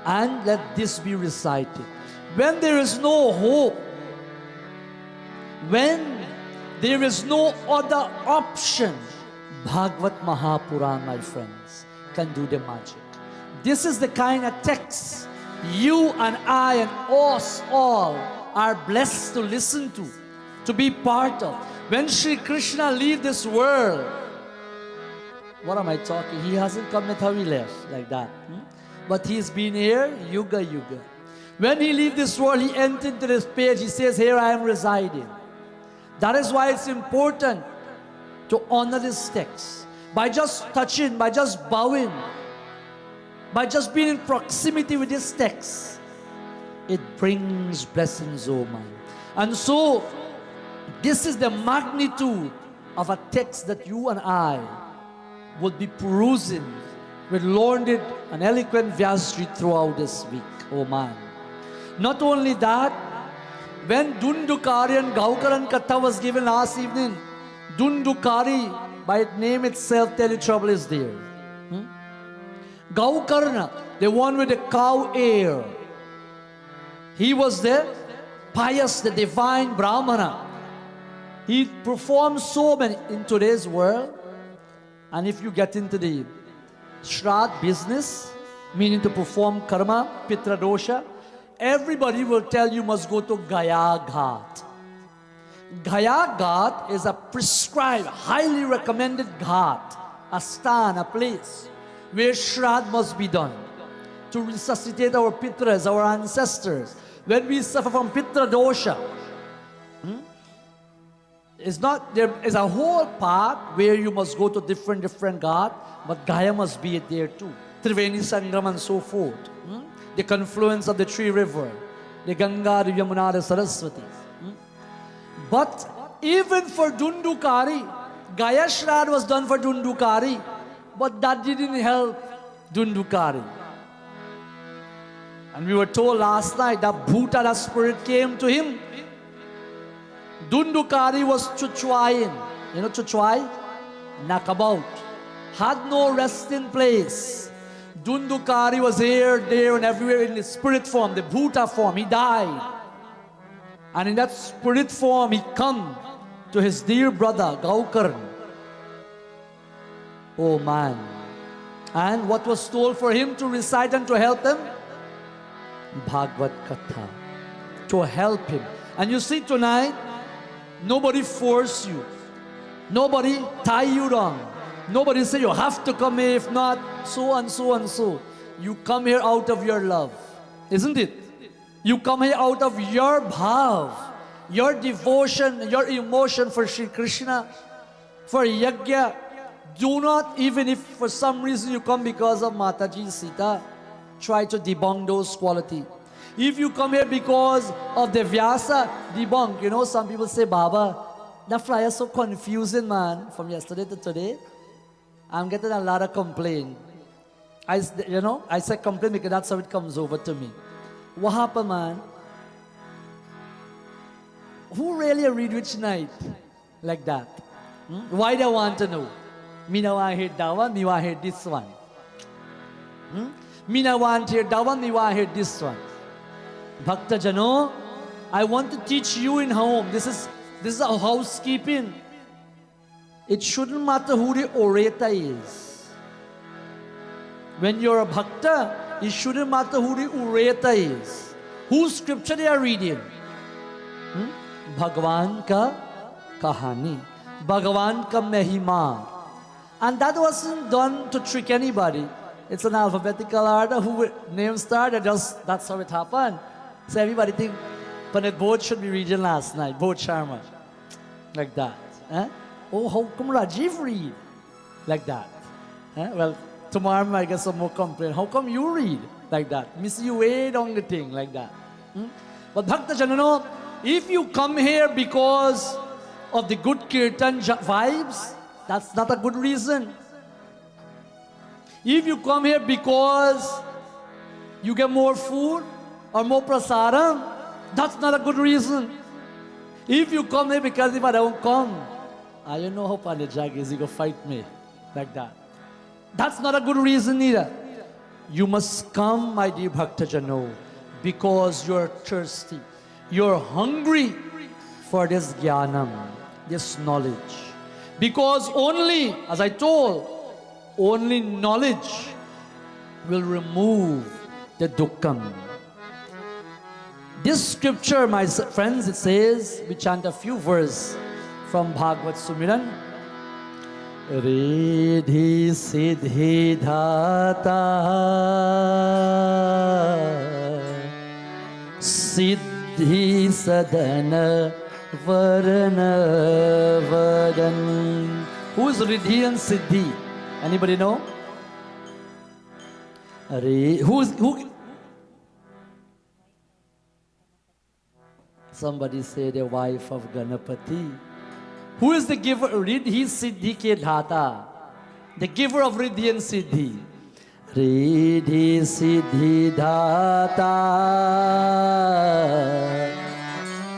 and let this be recited. When there is no hope, when there is no other option, Bhagwat Mahapuran, my friends, can do the magic. This is the kind of text you and I and us all are blessed to listen to be part of. When Sri Krishna leave this world, what am I talking? He hasn't come with how he left, like that. But he's been here, yuga yuga. When he leave this world, he entered into this page, he says, here I am residing. That is why it's important to honor this text. By just touching, by just bowing, by just being in proximity with this text, it brings blessings, oh man. And so, this is the magnitude of a text that you and I would be perusing with learned and eloquent Vyasji throughout this week, oh man. Not only that, when Dundukari and Gaukaran Katha was given last evening, Dundukari, by name itself, tell you trouble is there. Gaukarna, the one with the cow ear, he was the pious, the divine Brahmana. He performed so many in today's world. And if you get into the Shrimad business, meaning to perform karma, pitra dosha, everybody will tell you must go to Gaya Ghat. Gaya Ghat is a prescribed, highly recommended ghat, a stan, a place where Shrimad must be done to resuscitate our pitras, our ancestors. When we suffer from pitra dosha, it's not, there is a whole path where you must go to different ghat, but Gaya must be there too. Triveni Sangram and so forth. The confluence of the three rivers, the Ganga, the Yamuna, the Saraswati. But even for Dundukari, Gaya Shrimad was done for Dundukari, but that didn't help Dundukari. And we were told last night that Bhuta, the spirit, came to him. Dundukari was chuchwayin. You know chuchwai? Knockabout. Had no resting place. Dundukari was here, there, and everywhere in the spirit form, the Bhuta form. He died. And in that spirit form, he come to his dear brother, Gaukarn. Oh man. And what was told for him to recite and to help him? Bhagwat Katha. To help him. And you see tonight, nobody force you. Nobody tie you down. Nobody say you have to come here, if not, so and so and so. You come here out of your love. Isn't it? You come here out of your bhav, your devotion, your emotion for Shri Krishna, for yajna. Do not, even if for some reason you come because of Mataji Sita, try to debunk those qualities. If you come here because of the Vyasa, debunk. You know, some people say, Baba, the flyer is so confusing, man, from yesterday to today. I'm getting a lot of complaint. I say complaint because that's how it comes over to me. What happened, man? Who really read which night like that? Why they want to know? Me no want to hear that one, me want to hear this one. Me no want to hear that one, me want to hear this one. Bhakta Jano, I want to teach you in home. This is a housekeeping. It shouldn't matter who the orator is. When you're a bhakta, it shouldn't matter who the orator is. Whose scripture they are reading? Bhagwan ka kahani. Bhagwan ka mahima. And that wasn't done to trick anybody. It's an alphabetical order. Who name started, that's how it happened. So everybody think Pandit Bodh should be reading last night. Bodh Sharma. Like that. Oh, how come Rajiv read? Like that. Well, tomorrow I get some more complaint. How come you read? Like that. Miss you way down the thing. Like that. But Bhakta Janano, if you come here because of the good kirtan vibes, that's not a good reason. If you come here because you get more food or more prasadam, that's not a good reason. If you come here because if I don't come, you know how Pandit Jag is, he go fight me. Like that. That's not a good reason either. You must come, my dear Bhakta Jano, because you're thirsty. You're hungry for this jnanam, this knowledge. Because only, as I told, only knowledge will remove the dukkham. This scripture, my friends, it says, we chant a few verses from Bhagwat Sumiran. Riddhi siddhi dhata siddhi sadhana varana vadan. Who is Riddhi and Siddhi? Anybody know? Who? Somebody say the wife of Ganapati. Who is the giver? Riddhi Siddhi ke dhata. The giver of Riddhi and Siddhi. Riddhi Siddhi dhata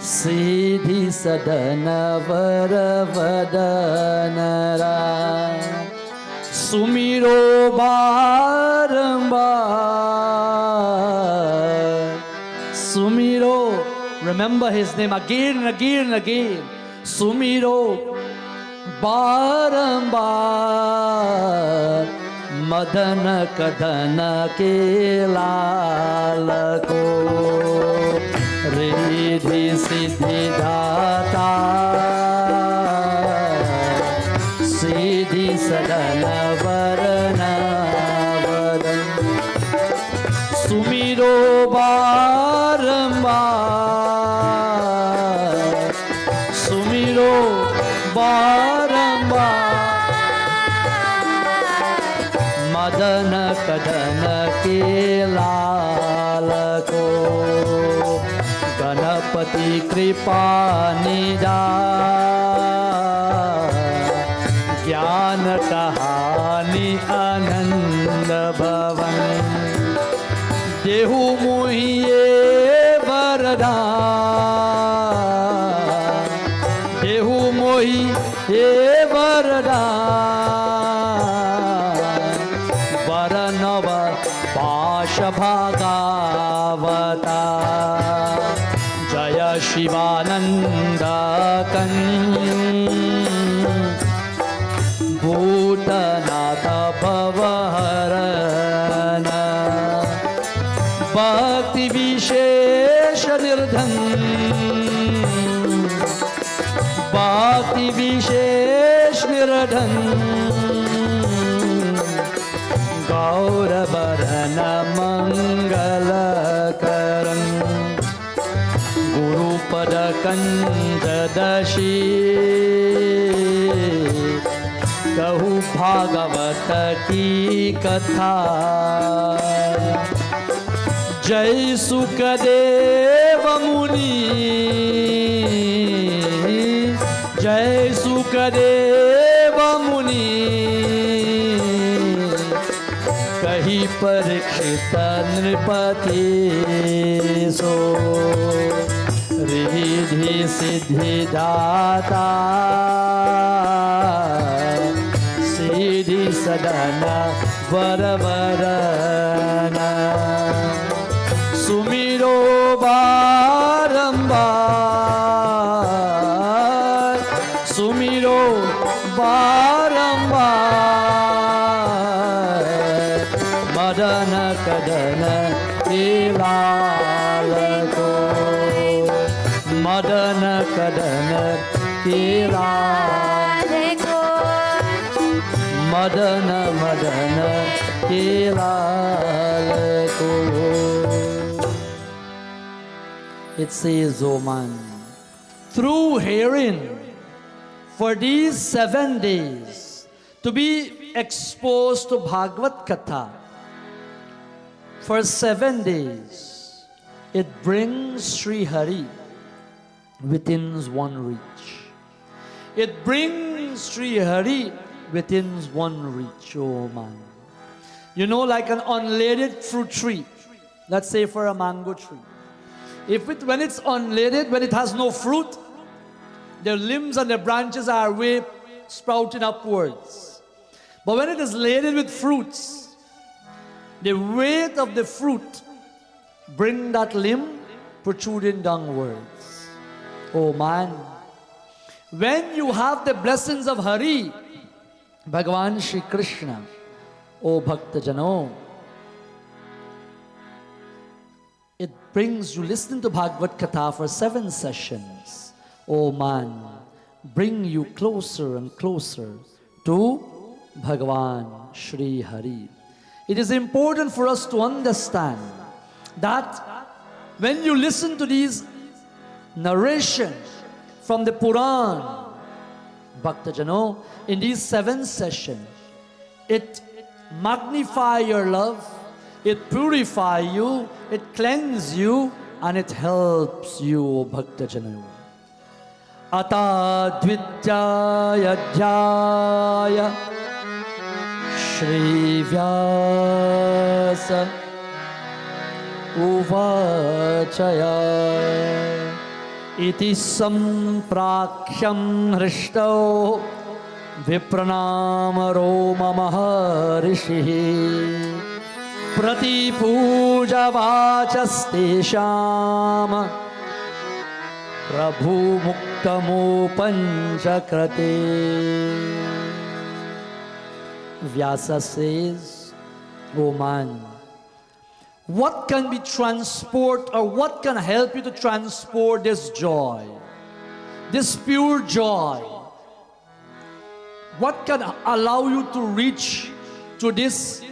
Siddhi sadhana varavadhanara Sumiro barambar Sumiro. Remember his name again and again and again. Sumiro barambar Madan कदन के लाल को रिद्धि सिद्धि दाता सिद्धि सदन वरन वदन सुमिरो बारंबार सुमिरो बारंबार मदन कदन के लाल को गणपति कृपा निधान ज्ञान कहानी आनंद भवन देहु मोहिए वरदान देहु मोहि हे वरदान वरनव पाश भागवता जय शिवानंद भूतनाथ भवहरन भक्ति विशेष निर्धन भक्ति विशेष निर्धन गौरवरन मंगलकरं गुरुपद कंजदशी कहु भागवत की कथा जय सुखदेव मुनि जय सुखदेव मुनि कही परीक्षित नृपति सो रिद्धि सिद्धि दाता सिद्धि सदन वरवरन सुमिरो बारंबार सुमिरो बारंबार मदन कदन के लाल को मदन कदन के लाल को मदन मदन के लाल को. It says, O man, through herein, for these 7 days, to be exposed to Bhagwat Katha, for 7 days, it brings Sri Hari within one reach. It brings Sri Hari within one reach, oh man. You know, like an unladen fruit tree, let's say for a mango tree. When it's unladen, when it has no fruit, their limbs and their branches are way sprouting upwards. But when it is laden with fruits, the weight of the fruit bring that limb protruding downwards. Oh man, when you have the blessings of Hari, Bhagavan Shri Krishna, oh Bhakta Jano, it brings you listening to Bhagwat Katha for 7 sessions. Oh man, bring you closer and closer to Bhagavan Shri Hari. It is important for us to understand that when you listen to these narrations from the Puran, Bhakta Jano, in these 7 sessions, it magnifies your love, it purifies you, it cleanses you, and it helps you, Bhakta Jano. Ata dvityaya dhyaya Shri Vyasa Uvachaya iti samprakhyam hrishto vipranama roma maharishi prati puja vachastesham prabhu muktamo panchakrate. Vyasa says, Oh man, what can be transport or what can help you to transport this joy? This pure joy. What can allow you to reach to this,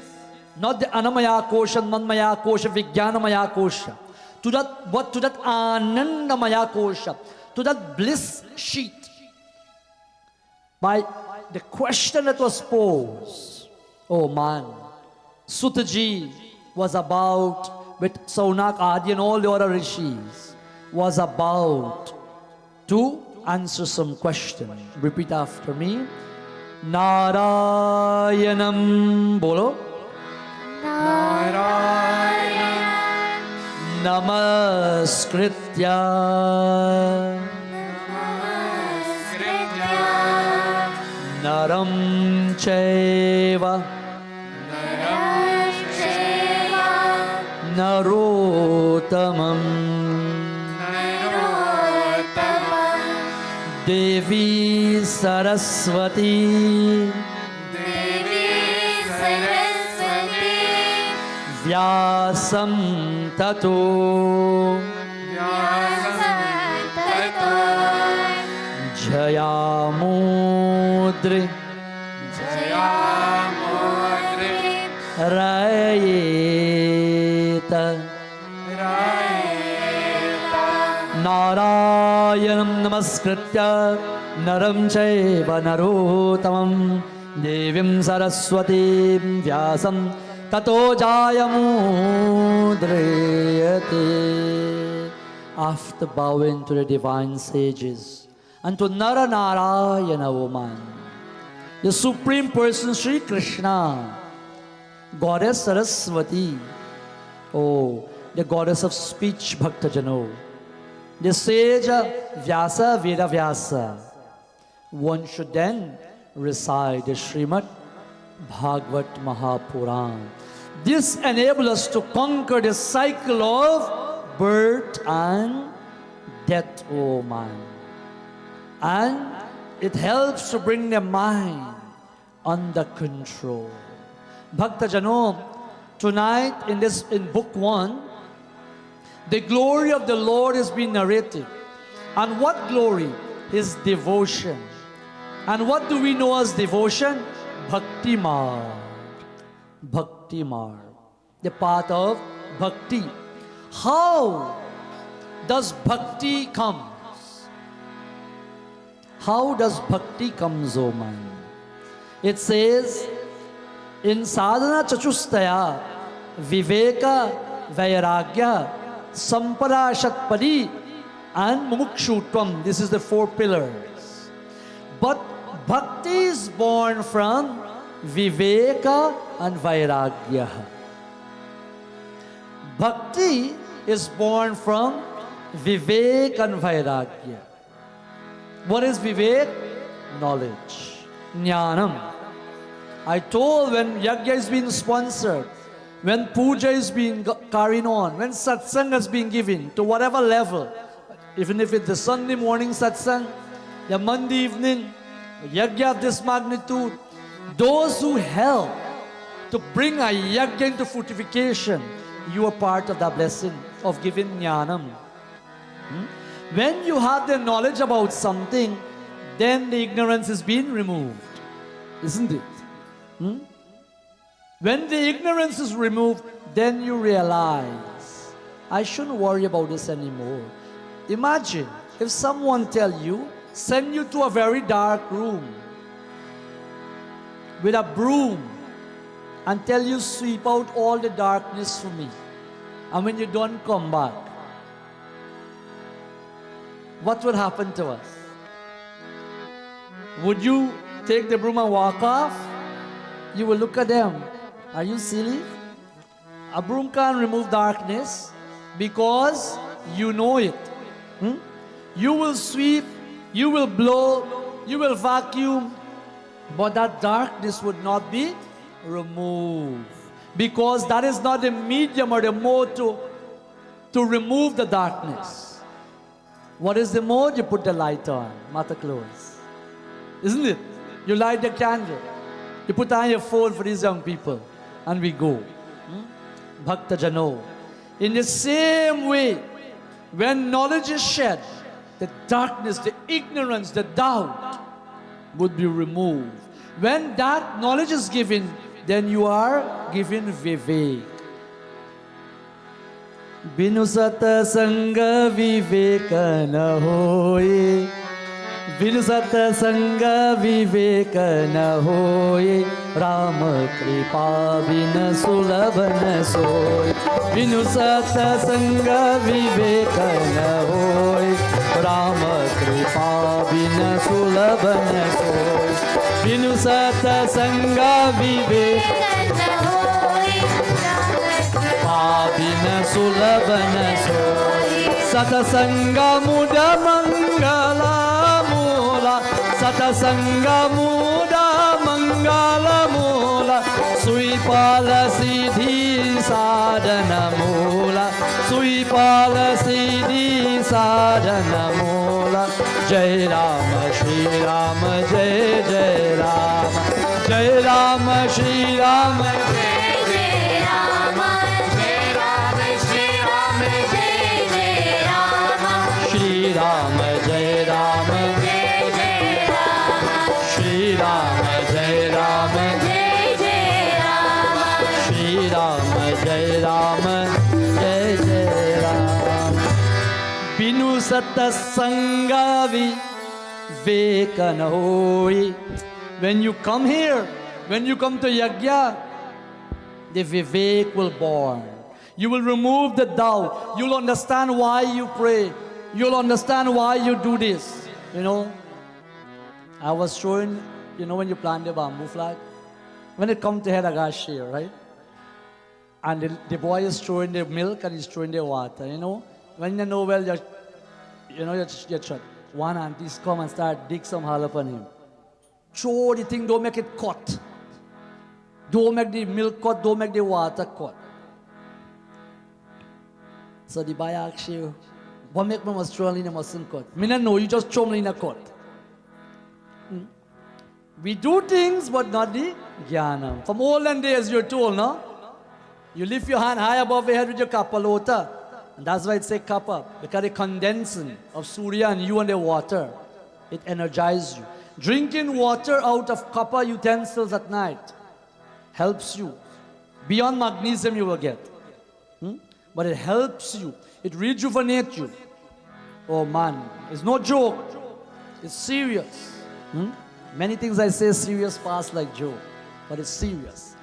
not the Anamaya Kosha, Manmaya Kosha, Vijnanamaya Kosha, to that, what to that Anandamaya Kosha, to that bliss sheet. By the question that was posed, oh man, Sutaji was about, with Saunak Adi and all the other rishis, was about to answer some question. Repeat after me. Narayanam bolo. Namaskritya Naram Chaiva Narotamam Devi Saraswati Vyasam Tato Jayamudri Rayeta Narayanam Namaskritya Naram Chaiva Narotamam Devim Saraswati Vyasam Tato Jayamudriyate. After bowing to the divine sages and to Nara Narayana woman, the Supreme Person Sri Krishna, Goddess Saraswati, oh, the goddess of speech, Bhaktajano, the sage Vyasa Veda Vyasa, one should then recite the Shrimad Bhagwat Mahapuran. This enables us to conquer the cycle of birth and death, oh man. And it helps to bring the mind under control. Bhakta Jano, tonight in book 1, the glory of the Lord is being narrated. And what glory? His devotion. And what do we know as devotion? Bhakti Marg. Bhakti Marg. The path of Bhakti. How does Bhakti come? How does Bhakti comes, O man? It says, in sadhana chachustaya, viveka, vairagya, sampara shatpadi, and mumukshutvam. This is the 4 pillars. But Bhakti is born from viveka and vairagya. Bhakti is born from vivek and vairagya. What is vivek? Knowledge. Jnanam. I told when yajna is being sponsored, when puja is being carried on, when satsang has been given to whatever level, even if it's the Sunday morning satsang, the Monday evening, yajna of this magnitude, those who help to bring a yajna into fructification, you are part of the blessing of giving jnanam. When you have the knowledge about something, then the ignorance is being removed. Isn't it? When the ignorance is removed, then you realize, I shouldn't worry about this anymore. Imagine if someone send you to a very dark room with a broom and tell you sweep out all the darkness for me. And when you don't come back, what would happen to us? Would you take the broom and walk off? You will look at them. Are you silly? A broom can't remove darkness because you know it. You will sweep, you will blow, you will vacuum, but that darkness would not be removed because that is not the medium or the mode to remove the darkness. What is the mode? You put the light on, mata close. Isn't it? You light the candle. You put on your phone for these young people and we go. Bhakta Jano. In the same way, when knowledge is shed, the darkness, the ignorance, the doubt would be removed. When that knowledge is given, then you are given vivek. Binu sata sanga viveka na hoye. Binu sata sanga viveka na hoye. Rama kripa bin sulabha na soye. Binu sata sanga viveka na hoye. Rama kripa bin sulabha na soye. Binu sata sanga viveka Bina sulabana soy Satasanga muda mangala mula Satasanga muda mangala mula Suipala siddhi sadhana mula Suipala siddhi sadhana mula Jai Rama Shri Rama Jai Jai Rama Jai Rama Shri Rama Shri Rama Jai Rama Jai Jai Rama Shri Rama Jai Rama Jai Jai Rama Shri Rama Jai Rama Jai Jai Rama Binu satasanga viveka na hoy. When you come here, when you come to Yajna, the vivek will born. You will remove the doubt. You'll understand why you pray. You'll understand why you do this. You know, I was showing, you know, when you plant the bamboo flag, when it comes to Hedagashi, right? And the boy is throwing the milk and he's throwing the water, you know. When you know well, you shut. One aunties come and start dig some hole upon him. Throw the thing, don't make it cut. Don't make the milk cut, don't make the water cut. So the boy asks you, what make me must throw in a mustn't cut? Me no know, you just throw me in a cut. We do things, but not the jnana. From olden days, you're told, no? You lift your hand high above your head with your kapalota. And that's why it says kappa, because the condensing of Surya and you and the water, it energizes you. Drinking water out of copper utensils at night helps you. Beyond magnesium you will get. But it helps you. It rejuvenates you. Oh man, it's no joke. It's serious. Many things I say serious pass like joke. But it's serious.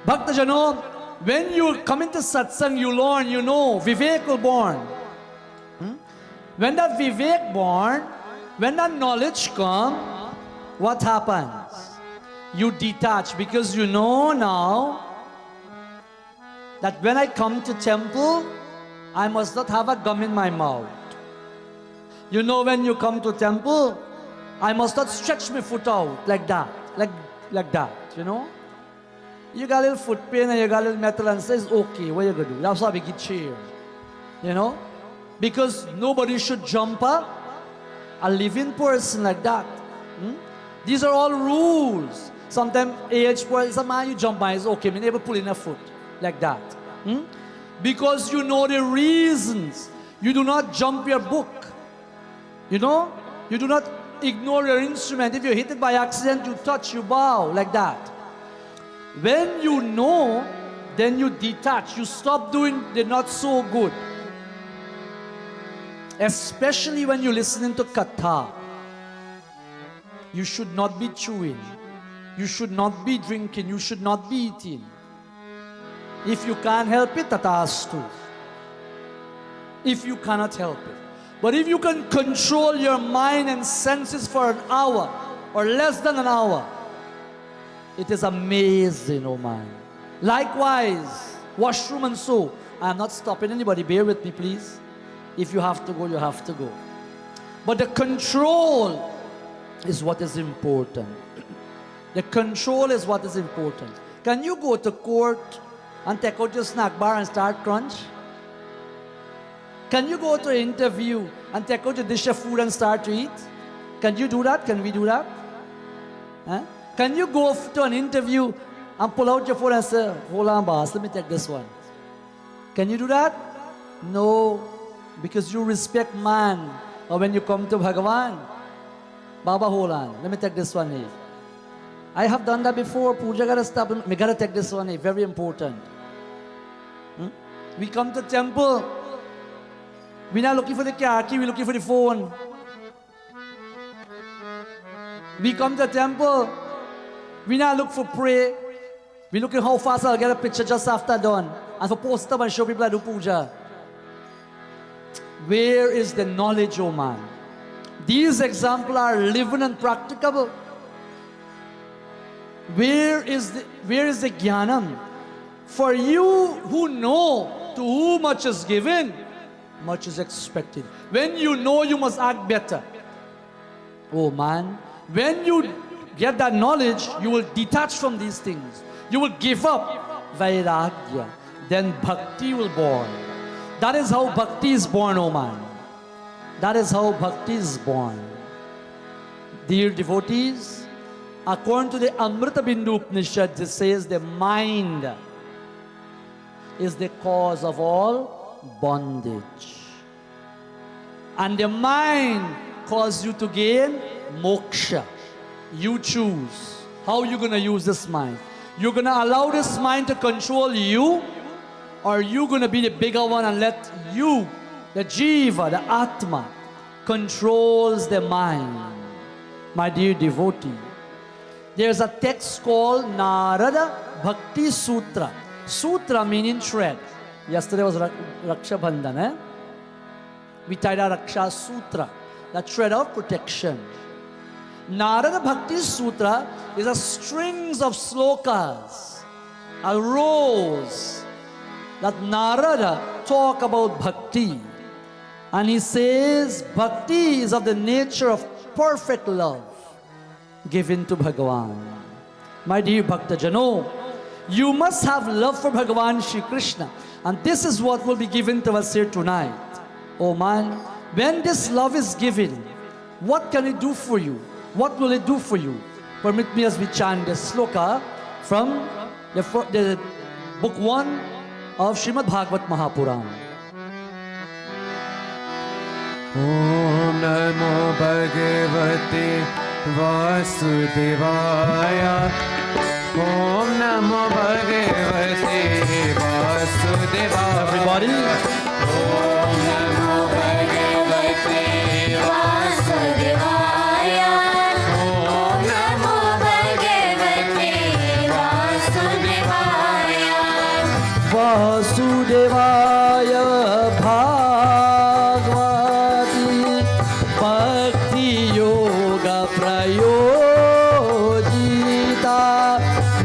Bhakta Jano, when you come into satsang, you learn, you know, vivek will born. When that vivek born, when that knowledge come, what happens? You detach because you know now that when I come to temple, I must not have a gum in my mouth. You know when you come to temple, I must not stretch my foot out like that, like that, you know. You got a little foot pain and you got a little metal and says, okay, what you gonna do? That's how we get cheer, you know. Because nobody should jump a living person like that. These are all rules. Sometimes age person, some man you jump by is okay, me never pull in a foot like that. Because you know the reasons. You do not jump your book. You know? You do not ignore your instrument. If you hit it by accident, you touch, you bow like that. When you know, then you detach. You stop doing the not so good. Especially when you're listening to Katha. You should not be chewing. You should not be drinking. You should not be eating. If you can't help it, tatastu. If you cannot help it. But if you can control your mind and senses for an hour or less than an hour, it is amazing, oh man. Likewise, washroom and so. I'm not stopping anybody. Bear with me, please. If you have to go, you have to go. But the control is what is important. The control is what is important. Can you go to court and take out your snack bar and start crunch? Can you go to an interview and take out your dish of food and start to eat? Can you do that? Can we do that? Huh? Can you go to an interview and pull out your phone and say, hold on, boss, let me take this one. Can you do that? No, because you respect man. Or when you come to Bhagavan, Baba, hold on, let me take this one here. I have done that before. Puja gotta stop. We gotta take this one here. Very important. We come to temple. We're not looking for the car key, we're looking for the phone. We come to temple. We not look for pray. We look at how fast I'll get a picture just after done. And for post up and show people I do puja. Where is the knowledge, oh man? These examples are living and practicable. Where is the jnanam? For you who know to whom much is given, much is expected. When you know, you must act better. Oh man, when you get that knowledge, you will detach from these things. You will give up vairagya. Then bhakti will born. That is how bhakti is born, oh man. That is how bhakti is born. Dear devotees, according to the Amrita Bindu Upanishad, it says the mind is the cause of all bondage. And the mind causes you to gain moksha. You choose how you're going to use this mind. You're going to allow this mind to control you, or you're going to be the bigger one and let you, the jiva, the atma, controls the mind. My dear devotee, there's a text called Narada Bhakti Sutra. Sutra meaning thread. Yesterday was Raksha Bandhan, eh? We tied a Raksha Sutra, the thread of protection. Narada Bhakti Sutra is a strings of slokas, a rose that Narada talk about bhakti. And he says bhakti is of the nature of perfect love given to Bhagavan. My dear Bhakta Jano, you must have love for Bhagavan Shri Krishna. And this is what will be given to us here tonight. Oh man, when this love is given, what can it do for you? What will it do for you? Permit me as we chant the sloka from the book 1 of Shrimad Bhagwat Mahapurana. Om Namo Bhagavate Vasudevaya. Om Namo Bhagavate Vasudevaya. Everybody. Om Namo Bhagavate Vasudevaya. Om Namo Bhagavate Vasudevaya. Vasudevaya Bhagavati Bhakti Yoga Prayojita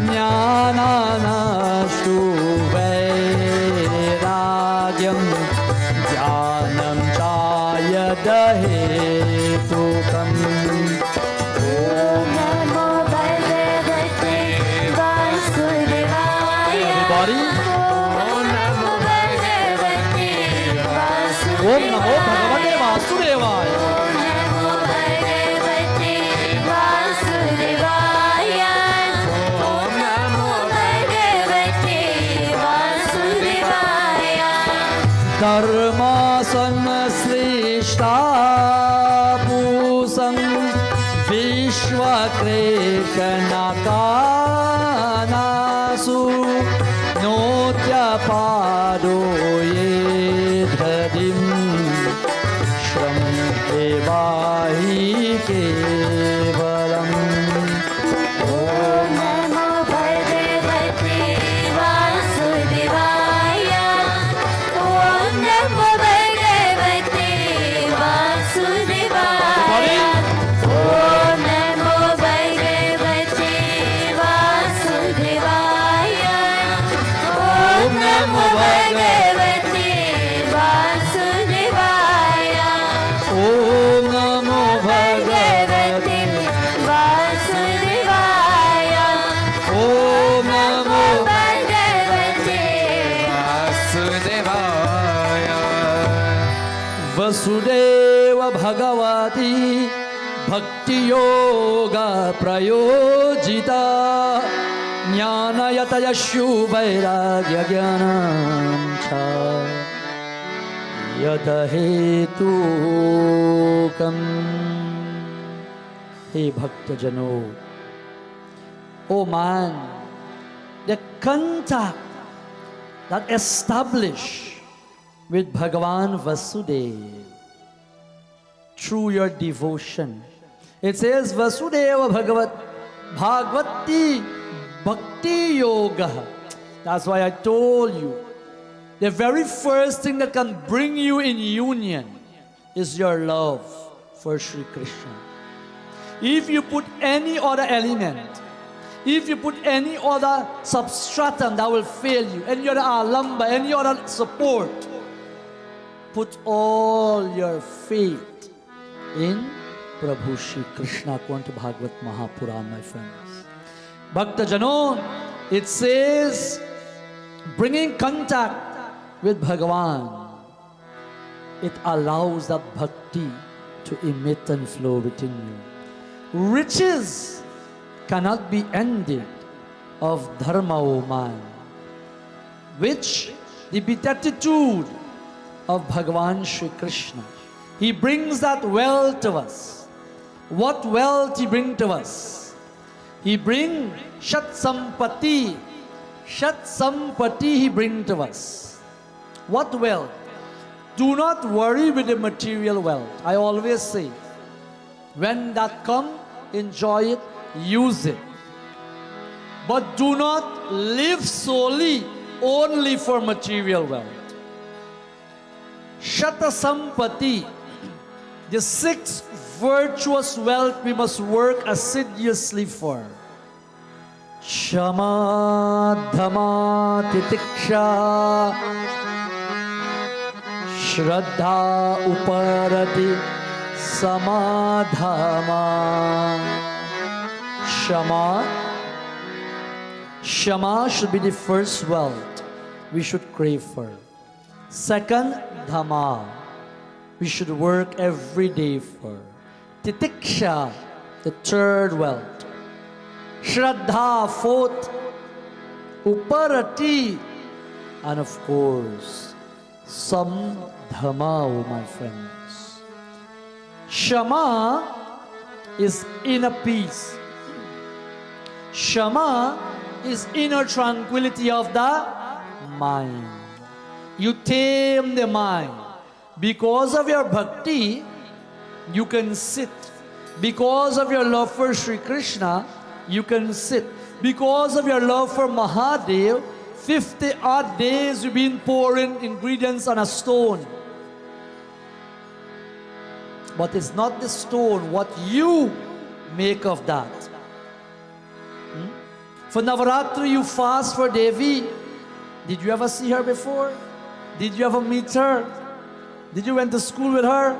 Jnananastu Vairagyam Jnanam Chaya Dahetukam. Om Namo Bhagavate Vasudevaya. Everybody. Om Namo Bhagavate Vasudevaya. Om Namo Bhagavate Vasudevaya. Om Namo Bhagavate Vasudevaya. Om Namo Bhagavate Vasudevaya. Dharma Sanasrishta Pusam Vishwa Krishnakanasu Notya Padoye Dhadim Shram Evahi Kevalam. Om Namo Bhagavate Vasudevaya. Om Namo Bhagavate Vasudevaya. Om Namo Bhagavate Vasudevaya. Om Namo Bhagavate Vasudevaya. Om Namo Bhagavate Vasudevaya. Om Namo Bhagavate Vasudevaya. Vasudeva Bhagavati Bhakti Yoga Prayojita ज्ञानयतयशु वैराग्यज्ञानं च यदहेतुकम्. Hey Bhaktajano, oh man, the contact that established with Bhagavan Vasudeva through your devotion. It says Vasudeva Bhagavati Bhakti Yoga. That's why I told you, the very first thing that can bring you in union is your love for Sri Krishna. If you put any other element, if you put any other substratum, that will fail you. Any other alamba, any other support. Put all your faith in Prabhu Shri Krishna, according to Bhagwat Mahapuran, my friends. Bhakta Janon, it says, bringing contact with Bhagavan, it allows that bhakti to emit and flow within you. Riches cannot be ended of dharma, O man, which the beatitude of Bhagavan Shri Krishna. He brings that wealth to us. What wealth He brings to us? He brings Shat Sampati. Shat Sampati He brings to us. What wealth? Do not worry with the material wealth. I always say, when that comes, enjoy it, use it. But do not live solely only for material wealth. Shata Sampati, the sixth virtuous wealth we must work assiduously for. Shama Dhamma Titiksha Shraddha Uparati Samadhama. Shama should be the first wealth we should crave for. Second, Dhamma, we should work every day for. Titiksha, the third wealth. Shraddha, fourth. Uparati, and of course, some Dhamma, oh my friends. Shama is inner peace. Shama is inner tranquility of the mind. You tame the mind. Because of your bhakti, you can sit. Because of your love for Sri Krishna, you can sit. Because of your love for Mahadev, 50 odd days you've been pouring ingredients on a stone. But it's not the stone, what you make of that. For Navaratri, you fast for Devi. Did you ever see her before? Did you ever meet her? Did you went to school with her?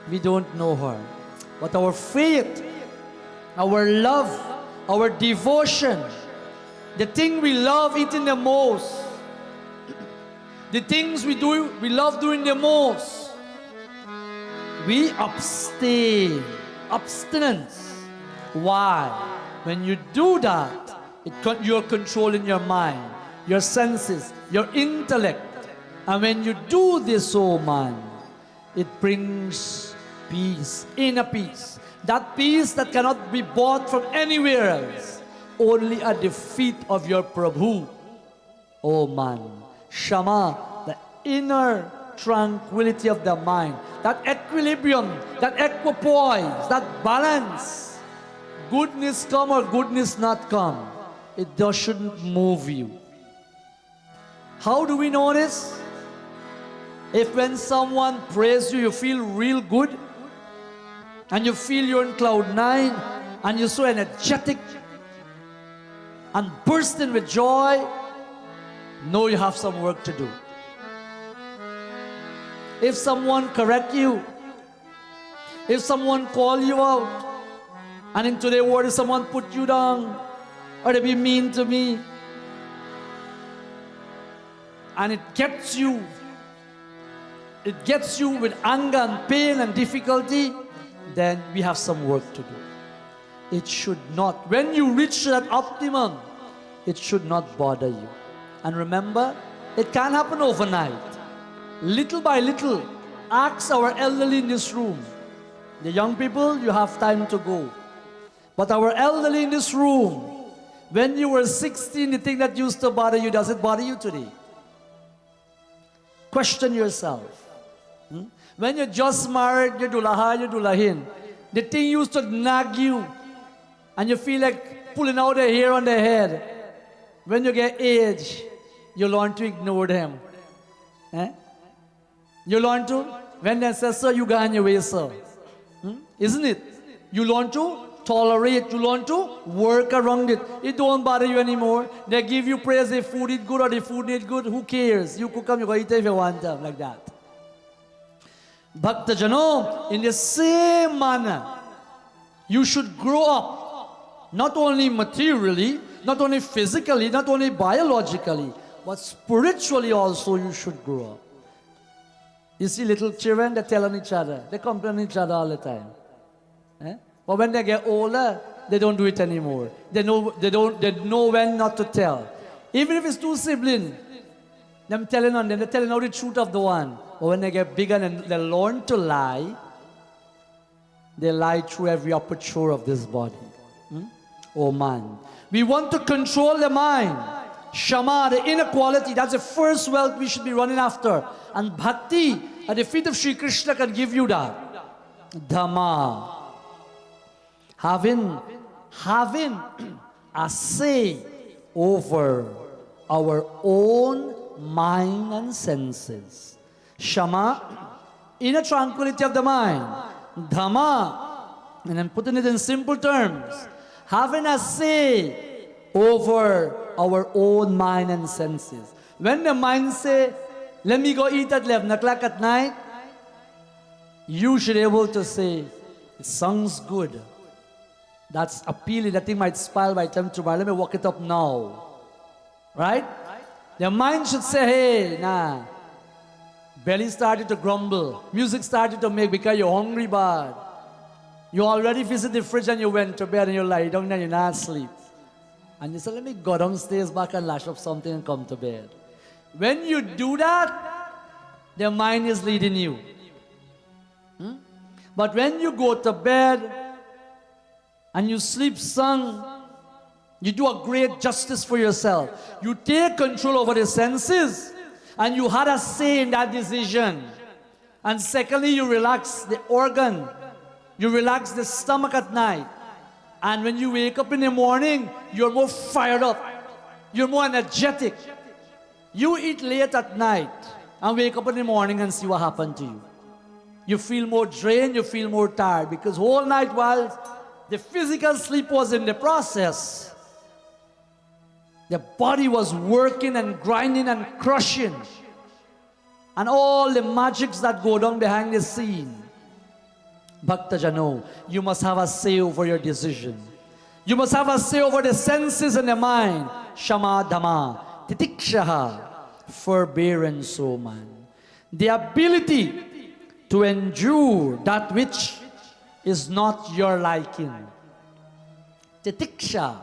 We don't know her. But our faith, our love, our devotion, the thing we love eating the most, the things we love doing the most, we abstain. Abstinence. Why? When you do that, you're controlling your mind, your senses, your intellect. And when you do this, oh man, it brings peace, inner peace. That peace that cannot be bought from anywhere else. Only at the feet of your Prabhu. Oh man, Shama, the inner tranquility of the mind, that equilibrium, that equipoise, that balance. Goodness come or goodness not come, it just shouldn't move you. How do we know this? If when someone praises you, you feel real good, and you feel you're in cloud 9, and you're so energetic, and bursting with joy, know you have some work to do. If someone correct you, if someone call you out, and in today's world, if someone put you down, or they be mean to me, and it gets you with anger and pain and difficulty, then we have some work to do. It should not. When you reach that optimum, it should not bother you. And remember, it can't happen overnight. Little by little, ask our elderly in this room. The young people, you have time to go. But our elderly in this room, when you were 16, the thing that used to bother you, does it bother you today? Question yourself. When you just married, you dulaha, you dulahin, the thing used to nag you, and you feel like pulling out the hair on the head. When you get age, you learn to ignore them. You learn to, when they say so, you go on your way, sir. Isn't it? You learn to tolerate, you learn to work around it. It don't bother you anymore. They give you praise, the food is good or the food is good, who cares? You cook them, you go eat it if you want them, like that. Bhakta Jano, in the same manner, you should grow up, not only materially, not only physically, not only biologically, but spiritually also you should grow up. You see little children, they tell on each other, they complain on each other all the time. But when they get older, they don't do it anymore. They know when not to tell. Even if it's two siblings, them telling on them, they're telling out the truth of the one. But when they get bigger and they learn to lie, they lie through every aperture of this body. Oh man. We want to control the mind. Shama, the inner quality, that's the first wealth we should be running after. And bhakti, at the feet of Sri Krishna, can give you that. Dhamma. Having a say over our own mind and senses. Shama, inner tranquility of the mind. Dhamma, and I'm putting it in simple terms, having a say over our own mind and senses. When the mind say, let me go eat at 11 o'clock at night, you should be able to say, it sounds good. That's appealing, that thing might spoil by time tomorrow. Let me walk it up now. Right? The mind should say, hey, nah. Belly started to grumble. Music started to make because you're hungry bad. You already visited the fridge and you went to bed and you lie down and you're not asleep. And you say, let me go downstairs back and lash up something and come to bed. When you do that, the mind is leading you. But when you go to bed and you sleep sung, you do a great justice for yourself. You take control over the senses and you had a say in that decision. And secondly, you relax the organ. You relax the stomach at night. And when you wake up in the morning, you're more fired up. You're more energetic. You eat late at night and wake up in the morning and see what happened to you. You feel more drained, you feel more tired, because whole night while the physical sleep was in the process, the body was working and grinding and crushing. And all the magics that go down behind the scene. Bhakta Jano, you must have a say over your decision. You must have a say over the senses and the mind. Shama Dhamma, Titikshaha, forbearance, O man. The ability to endure that which is not your liking. Titiksha.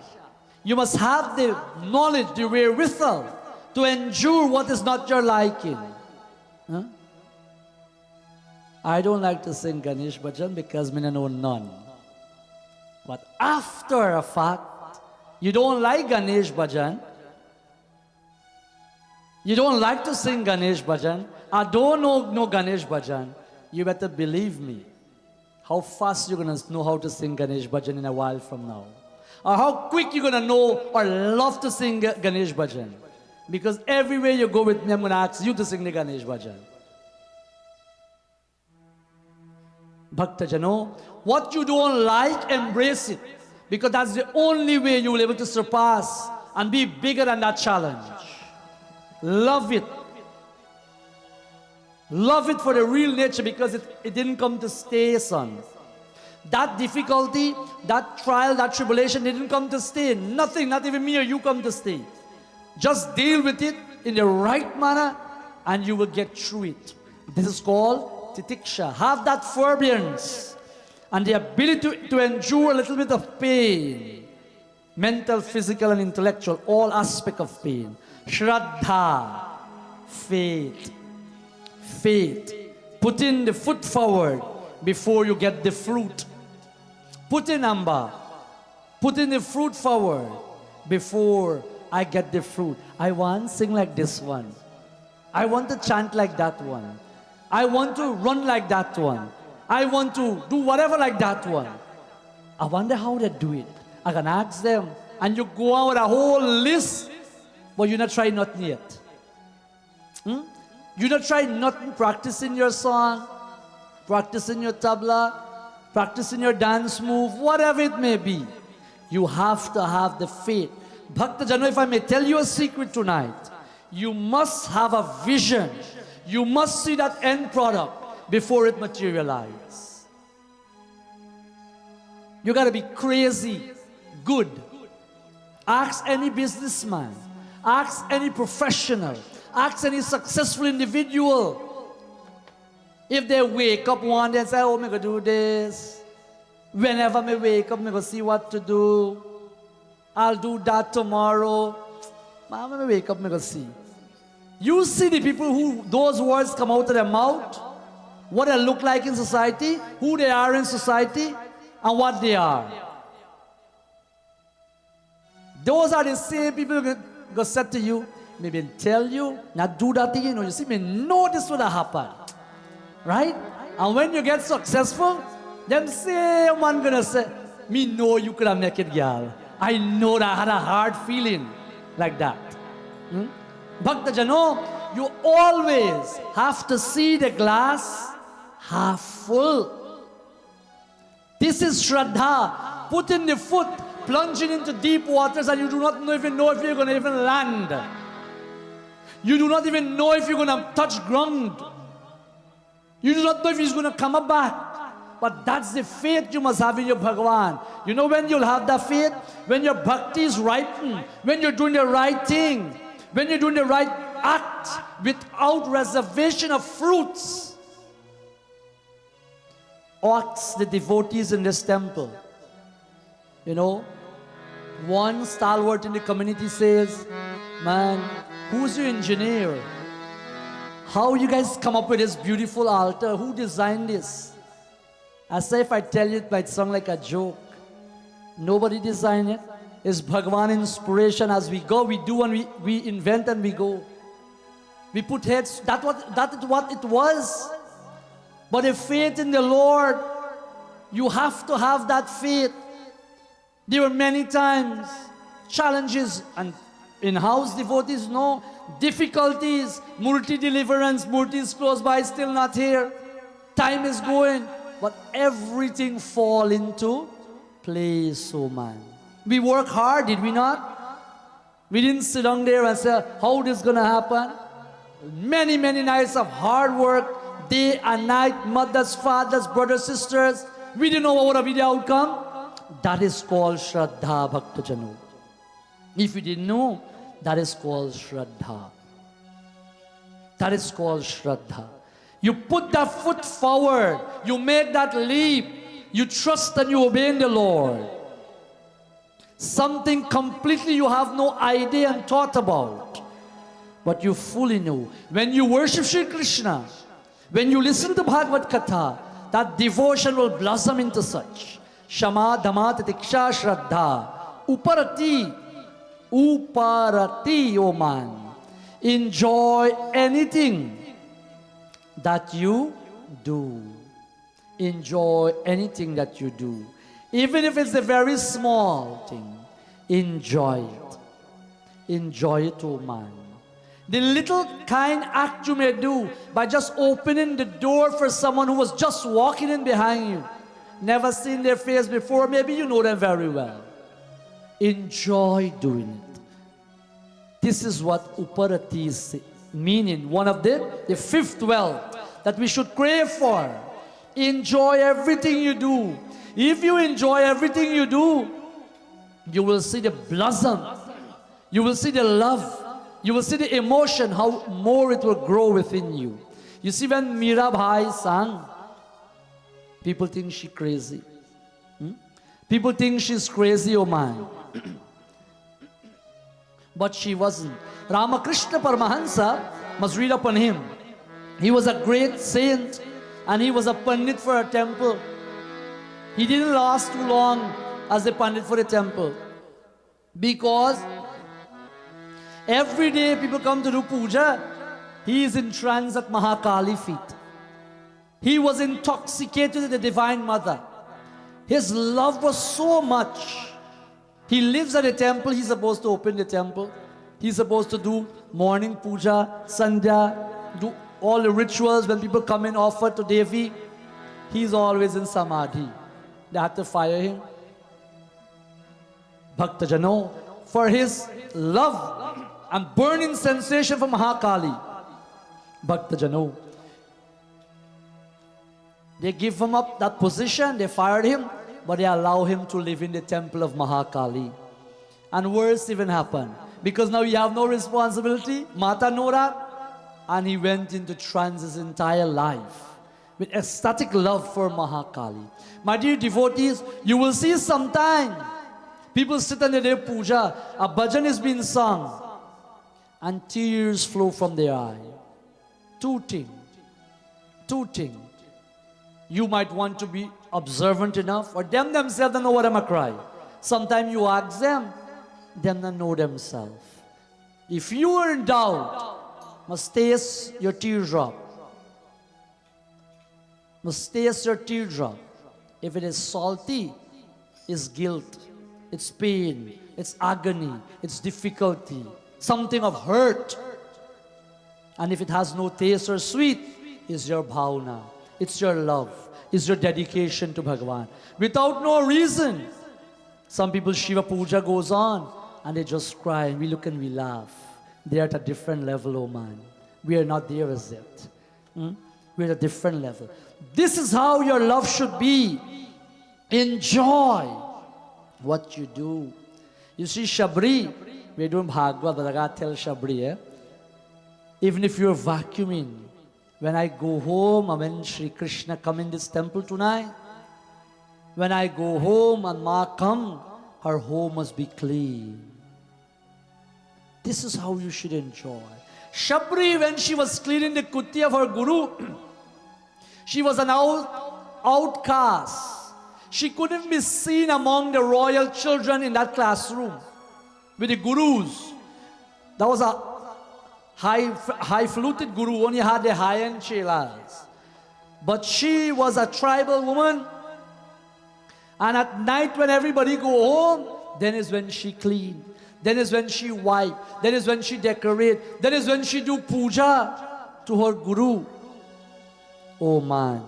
You must have the knowledge, the wherewithal to endure what is not your liking. I don't like to sing Ganesh Bhajan because I know none. But after a fact, you don't like Ganesh Bhajan, you don't like to sing Ganesh Bhajan, I don't know Ganesh Bhajan, you better believe me. How fast you're going to know how to sing Ganesh Bhajan in a while from now. Or how quick you're going to know or love to sing Ganesh Bhajan. Because everywhere you go with me, I'm going to ask you to sing the Ganesh Bhajan. Bhakta Jano, what you don't like, embrace it. Because that's the only way you will be able to surpass and be bigger than that challenge. Love it. Love it for the real nature, because it didn't come to stay, son. That difficulty, that trial, that tribulation didn't come to stay. Nothing, not even me or you come to stay. Just deal with it in the right manner and you will get through it. This is called titiksha. Have that forbearance and the ability to endure a little bit of pain. mental, physical, and intellectual, all aspect of pain. Shraddha, faith. Faith. Putting the foot forward before you get the fruit. Putting Amba. Putting the fruit forward before I get the fruit. I want to sing like this one. I want to chant like that one. I want to run like that one. I want to do whatever like that one. I wonder how they do it. I can ask them. And you go out with a whole list, but you not try nothing yet. You not try nothing, practicing your song, practicing your tabla, practicing your dance move, whatever it may be. You have to have the faith. Bhakta Jano, if I may tell you a secret tonight, you must have a vision. You must see that end product before it materializes. You got to be crazy, good. Ask any businessman, ask any professional, ask any successful individual. If they wake up one day and say, oh, I'm going to do this. Whenever I wake up, I'm going to see what to do. I'll do that tomorrow. I'm going to wake up, I'm going to see. You see the people who those words come out of their mouth, what they look like in society, who they are in society, and what they are. Those are the same people who go say to you, maybe tell you, not do that thing, you see, me know this would have happened. Right? And when you get successful, them same one gonna say, me know you could have make it, girl. I know that I had a hard feeling like that. Bhakta Jano, you always have to see the glass half full. This is Shraddha. Putting the foot, plunging into deep waters, and you do not even know if you're going to even land. You do not even know if you're going to touch ground. You do not know if he's going to come up back. But that's the faith you must have in your Bhagavan. You know when you'll have that faith? When your bhakti is ripened, when you're doing the right thing, when you're doing the right act without reservation of fruits. Ask the devotees in this temple. You know, one stalwart in the community says, man, who's your engineer? How you guys come up with this beautiful altar? Who designed this? I say if I tell you it might sound like a joke. Nobody designed it. It's Bhagavan inspiration. As we go, we do, and we invent and we go. We put heads, that is what it was. But the faith in the Lord, you have to have that faith. There were many times challenges, and in-house devotees know, difficulties, Murti deliverance, Murti is close by, still not here. Time is going, but everything fall into place, oh man. We work hard, did we not? We didn't sit down there and say, how this is going to happen? Many, many nights of hard work, day and night, mothers, fathers, brothers, sisters. We didn't know what would be the outcome. That is called Shraddha, Bhakta Jano. If you didn't know, that is called Shraddha. That is called Shraddha. You put that foot forward, you make that leap, you trust and you obey in the Lord. Something completely you have no idea and thought about, but you fully know. When you worship Shri Krishna, when you listen to Bhagwat Katha, that devotion will blossom into such. Shama Dhamma Titiksha Shraddha. Uparati, O man. Enjoy anything that you do. Enjoy anything that you do. Even if it's a very small thing, enjoy it. Enjoy it, O man. The little kind act you may do by just opening the door for someone who was just walking in behind you. Never seen their face before, maybe you know them very well. Enjoy doing it. This is what Uparati is meaning. One of the fifth wealth that we should crave for. Enjoy everything you do. If you enjoy everything you do, you will see the blossom. You will see the love. You will see the emotion, how more it will grow within you. You see, when Mirabai sang, people think she's crazy. People think she's crazy, oh man. but she wasn't. Ramakrishna Paramahansa must read upon him. He was a great saint and he was a pandit for a temple. He didn't last too long as a pandit for a temple because every day people come to do puja. He is in trance at Mahakali feet. He was intoxicated with the Divine Mother. His love was so much. He lives at a temple. He's supposed to open the temple. He's supposed to do morning puja, sandhya, do all the rituals when people come and offer to Devi. He's always in samadhi. They had to fire him. Bhakta Jano, for his love and burning sensation for Mahakali. Bhakta Jano, they give him up that position, they fired him, but they allow him to live in the temple of Mahakali. And worse even happened, because now you have no responsibility, Mata Nora, and he went into trance his entire life with ecstatic love for Mahakali. My dear devotees, you will see sometime people sit under their puja, a bhajan is being sung, and tears flow from their eye. Two things. You might want to be observant enough, or them themselves don't know what I'm a cry. Sometimes you ask them don't know themselves. If you are in doubt, must taste your teardrop. Must taste your teardrop. If it is salty, it's guilt, it's pain, it's agony, it's difficulty, something of hurt. And if it has no taste or sweet, it's your bhavana, it's your love, it's your dedication to Bhagavan. Without no reason. Some people, Shiva Puja goes on, and they just cry, and we look and we laugh. They're at a different level, oh man. We are not there as yet. We're at a different level. This is how your love should be. Enjoy what you do. You see, Shabri, we're doing Bhagwat, but I gotta tell Shabri, even if you're vacuuming, when I go home, and when Shri Krishna come in this temple tonight, when I go home and Ma come, her home must be clean. This is how you should enjoy. Shabri, when she was cleaning the kuti of her guru, she was an outcast. She couldn't be seen among the royal children in that classroom with the gurus. That was a high-fluted guru, only had the high-end chelas. But she was a tribal woman. And at night when everybody go home, then is when she clean. Then is when she wipe. Then is when she decorate. Then is when she do puja to her guru. Oh man,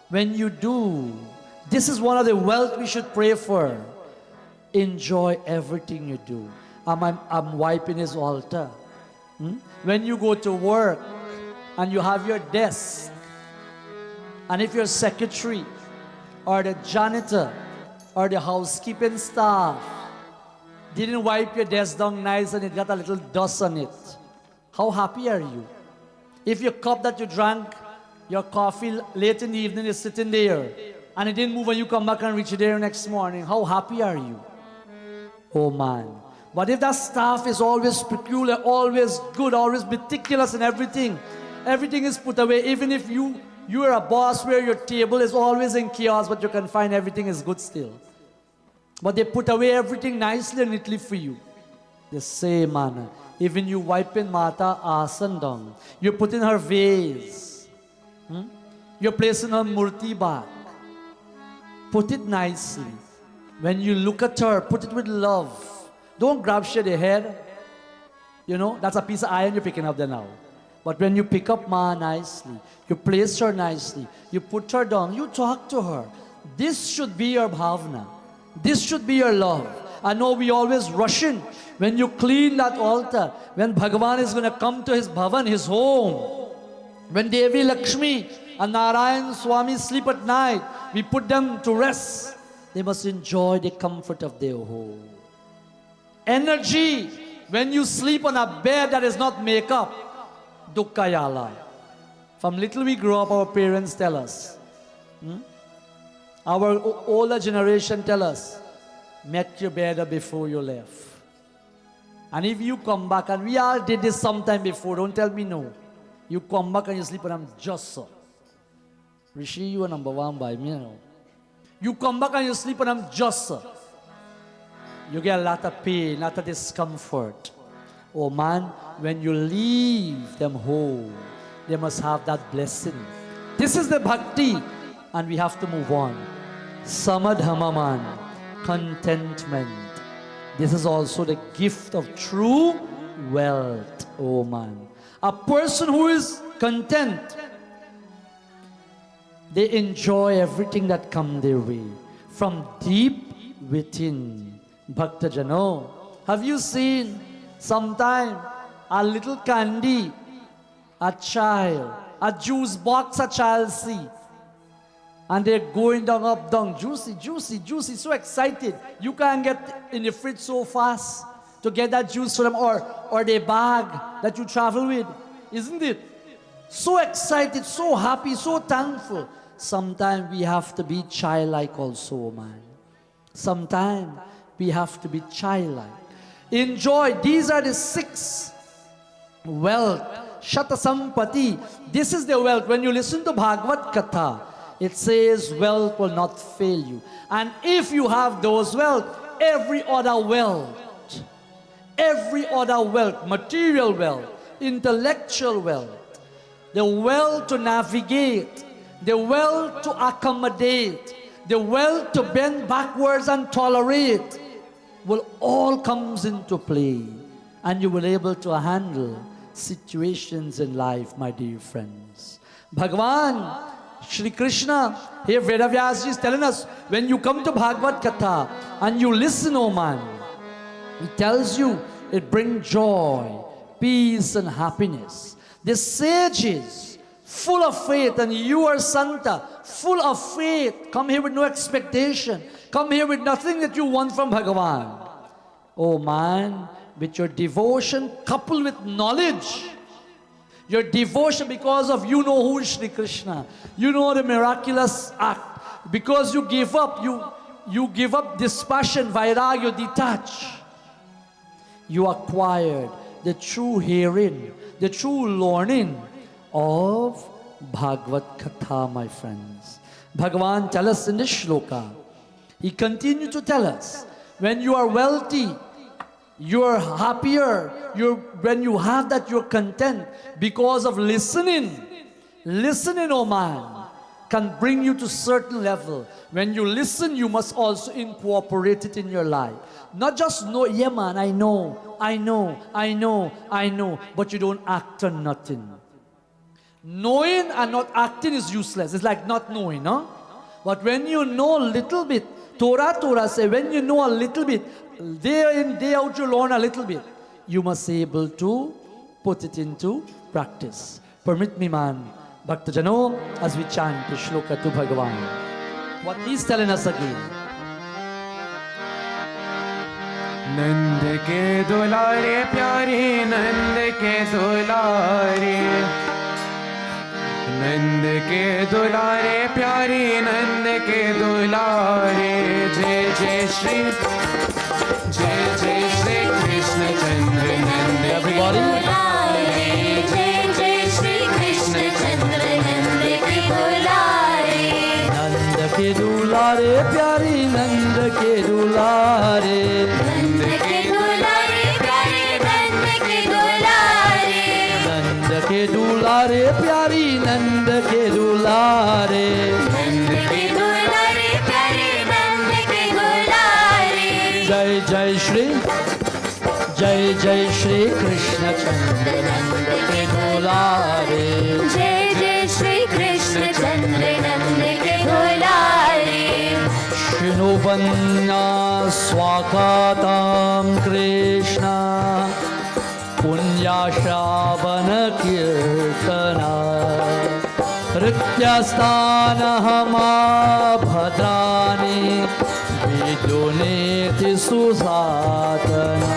when you do, this is one of the wealth we should pray for. Enjoy everything you do. I'm wiping his altar. When you go to work and you have your desk, and if your secretary or the janitor or the housekeeping staff didn't wipe your desk down nice and it got a little dust on it, how happy are you? If your cup that you drank, your coffee late in the evening is sitting there and it didn't move when you come back and reach it there next morning, how happy are you? Oh man. But if that staff is always peculiar, always good, always meticulous in everything, everything is put away. Even if you are a boss where your table is always in chaos, but you can find everything is good still. But they put away everything nicely and neatly for you. The same manner. Even you wiping Mata asan down. You're putting her vase. You're placing her murti back. Put it nicely. When you look at her, put it with love. Don't grab shit the head. You know, that's a piece of iron you're picking up there now. But when you pick up Ma nicely, you place her nicely, you put her down, you talk to her. This should be your bhavna. This should be your love. I know we always rush in. When you clean that altar, when Bhagavan is going to come to his bhavan, his home, when Devi Lakshmi and Narayan Swami sleep at night, we put them to rest. They must enjoy the comfort of their home. Energy, when you sleep on a bed that is not makeup, dukkayala. From little we grow up, our parents tell us. Our older generation tell us, make your bed up before you left. And if you come back, and we all did this sometime before, don't tell me no. You come back and you sleep and I'm just so. Rishi, you are number one by me, you know. You come back and you sleep and I'm just so. You get a lot of pain, a lot of discomfort. Oh man, when you leave them home, they must have that blessing. This is the bhakti, and we have to move on. Samadhama man, contentment. This is also the gift of true wealth, oh man. A person who is content, they enjoy everything that comes their way from deep within. Bhakta Jano, have you seen sometime a little candy, a child, a juice box a child see, and they're going down, up, down, juicy, juicy, juicy, so excited. You can't get in the fridge so fast to get that juice for them, or their bag that you travel with, isn't it? So excited, so happy, so thankful. Sometimes we have to be childlike also, man. Sometimes we have to be childlike. Enjoy. These are the 6 wealth. Shata Sampati. This is the wealth. When you listen to Bhagwat Katha, it says wealth will not fail you. And if you have those wealth, every other wealth, material wealth, intellectual wealth, the wealth to navigate, the wealth to accommodate, the wealth to bend backwards and tolerate, will all comes into play, and you will be able to handle situations in life, my dear friends. Bhagavan Shri Krishna, here Vedavyas is telling us, when you come to Bhagwat Katha and you listen, oh man, he tells you it brings joy, peace and happiness. The sages, full of faith, and you are Santa, full of faith, come here with no expectation, come here with nothing that you want from Bhagavan. Oh man, with your devotion coupled with knowledge, your devotion because of you know who is Shri Krishna, you know the miraculous act, because you give up, you give up dispassion, vairagya, you detach. You acquired the true hearing, the true learning of Bhagwat Katha, my friends. Bhagavan tells us in this shloka, he continued to tell us, when you are wealthy, you are happier, when you have that, you're content because of listening. Listening, oh man, can bring you to certain level. When you listen, you must also incorporate it in your life. Not just know, yeah man, I know, but you don't act on nothing. Knowing and not acting is useless. It's like not knowing, no? But when you know a little bit, Torah say, when you know a little bit, day in, day out you learn a little bit, you must be able to put it into practice. Permit me, man, Bhakta Jano, as we chant the shloka to Bhagavan, what he's telling us again. नंद के दुलारे प्यारे नंद के दुलारे नंद के दुलारे प्यारे नंद के दुलारे जय जय श्री कृष्ण चंद्र नंद Everybody, जय जय श्री कृष्ण चंद्र नंद के दुलारे नंद के दुलारे प्यारी नंद के दुलारे नंद के दुलारे प्यारे नंद के दुलारे नंद के दुलारे प्यारी नंद के दुलारे नंद के दुलारे प्यारे नंद के दुलारे जय जय श्री कृष्ण चंद्र नंद के दुलारे जय जय श्री कृष्ण चंद्र नंद के दुलारे शृणुवन्ना स्वागतं कृष्ण पुण्याश्रावण कीर्तना हृत्यस्थानहमा भद्राणि विदुनेति सुसातना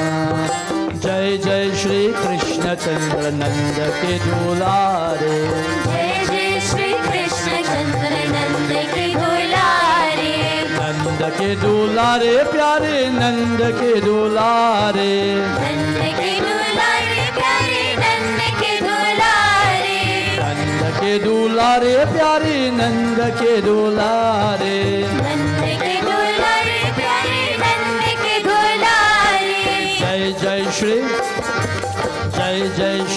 जय जय श्री कृष्ण चंद्र नंद के दुलारे जय जय श्री कृष्ण चंद्र नंद के दुलारे नंद के दुलारे प्यारे नंद के दुलारे नंद के दुलारे प्यारे नंद के दुलारे नंद के दुलारे प्यारे नंद के दुलारे नंद के दुलारे प्यारे नंद के दुलारे जय जय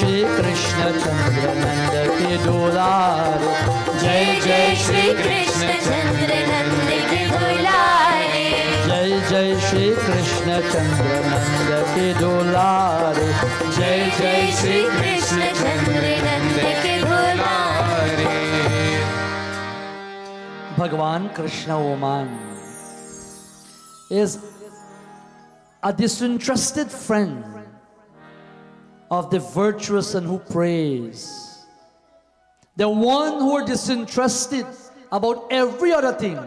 श्री कृष्ण चंद्र नंद के दुलारे जय जय श्री कृष्ण चंद्र नंद के दुलारे जय श्री कृष्ण चंद्र नंद के दुलारे जय जय श्री कृष्ण चंद्र नंद के दुलारे Bhagwan Krishna, O man, is a disinterested friend of the virtuous and who prays. The one who are disinterested about every other thing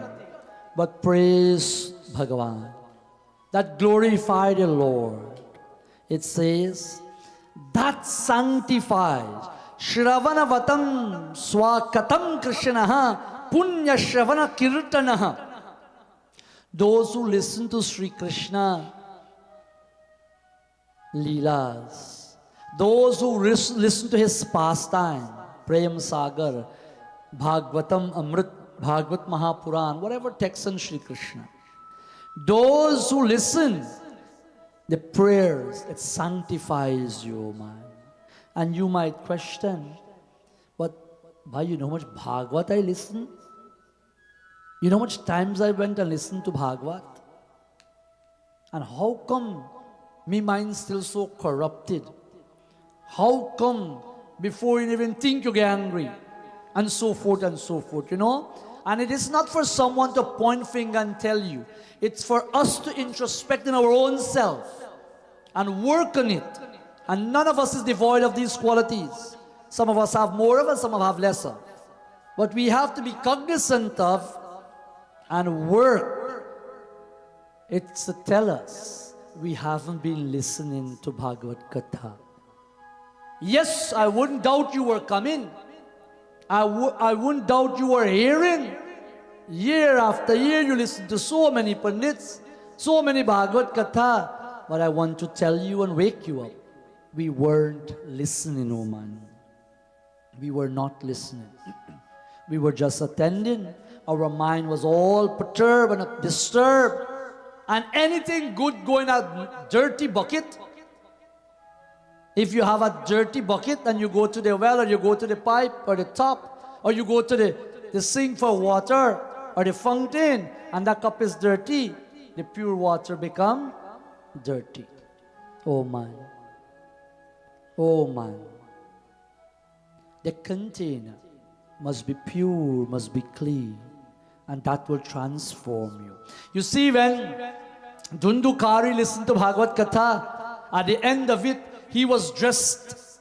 but praise Bhagavan, that glorify the Lord. It says, that sanctifies Shravanavatam Swakatam Krishnaha Punya Shravana Kirtanaha. Those who listen to Sri Krishna Leelas, those who listen to his pastime, Prem Sagar, Bhagwatam Amrit, Bhagwat Mahapuran, whatever text on Sri Krishna, those who listen, the prayers, it sanctifies you, man. And you might question, but Bhai, you know how much Bhagavad I listen? You know how much times I went and listened to Bhagavad? And how come my mind still so corrupted? How come before you even think you get angry? And so forth and so forth, you know? And it is not for someone to point finger and tell you. It's for us to introspect in our own self and work on it. And none of us is devoid of these qualities. Some of us have more of it, some of us have lesser. But we have to be cognizant of and work. It's to tell us we haven't been listening to Bhagwat Katha. Yes, I wouldn't doubt you were coming. I wouldn't doubt you were hearing. Year after year you listen to so many Pandits, so many Bhagwat Katha. But I want to tell you and wake you up. We weren't listening, oh man. We were not listening. We were just attending. Our mind was all perturbed and disturbed. And anything good go in a dirty bucket. If you have a dirty bucket and you go to the well or you go to the pipe or the tap or you go to the sink for water or the fountain and that cup is dirty, the pure water become dirty. Oh man. Oh man. The container must be pure, must be clean, and that will transform you. You see, when Dhundukari listened to Bhagwat Katha, at the end of it, he was dressed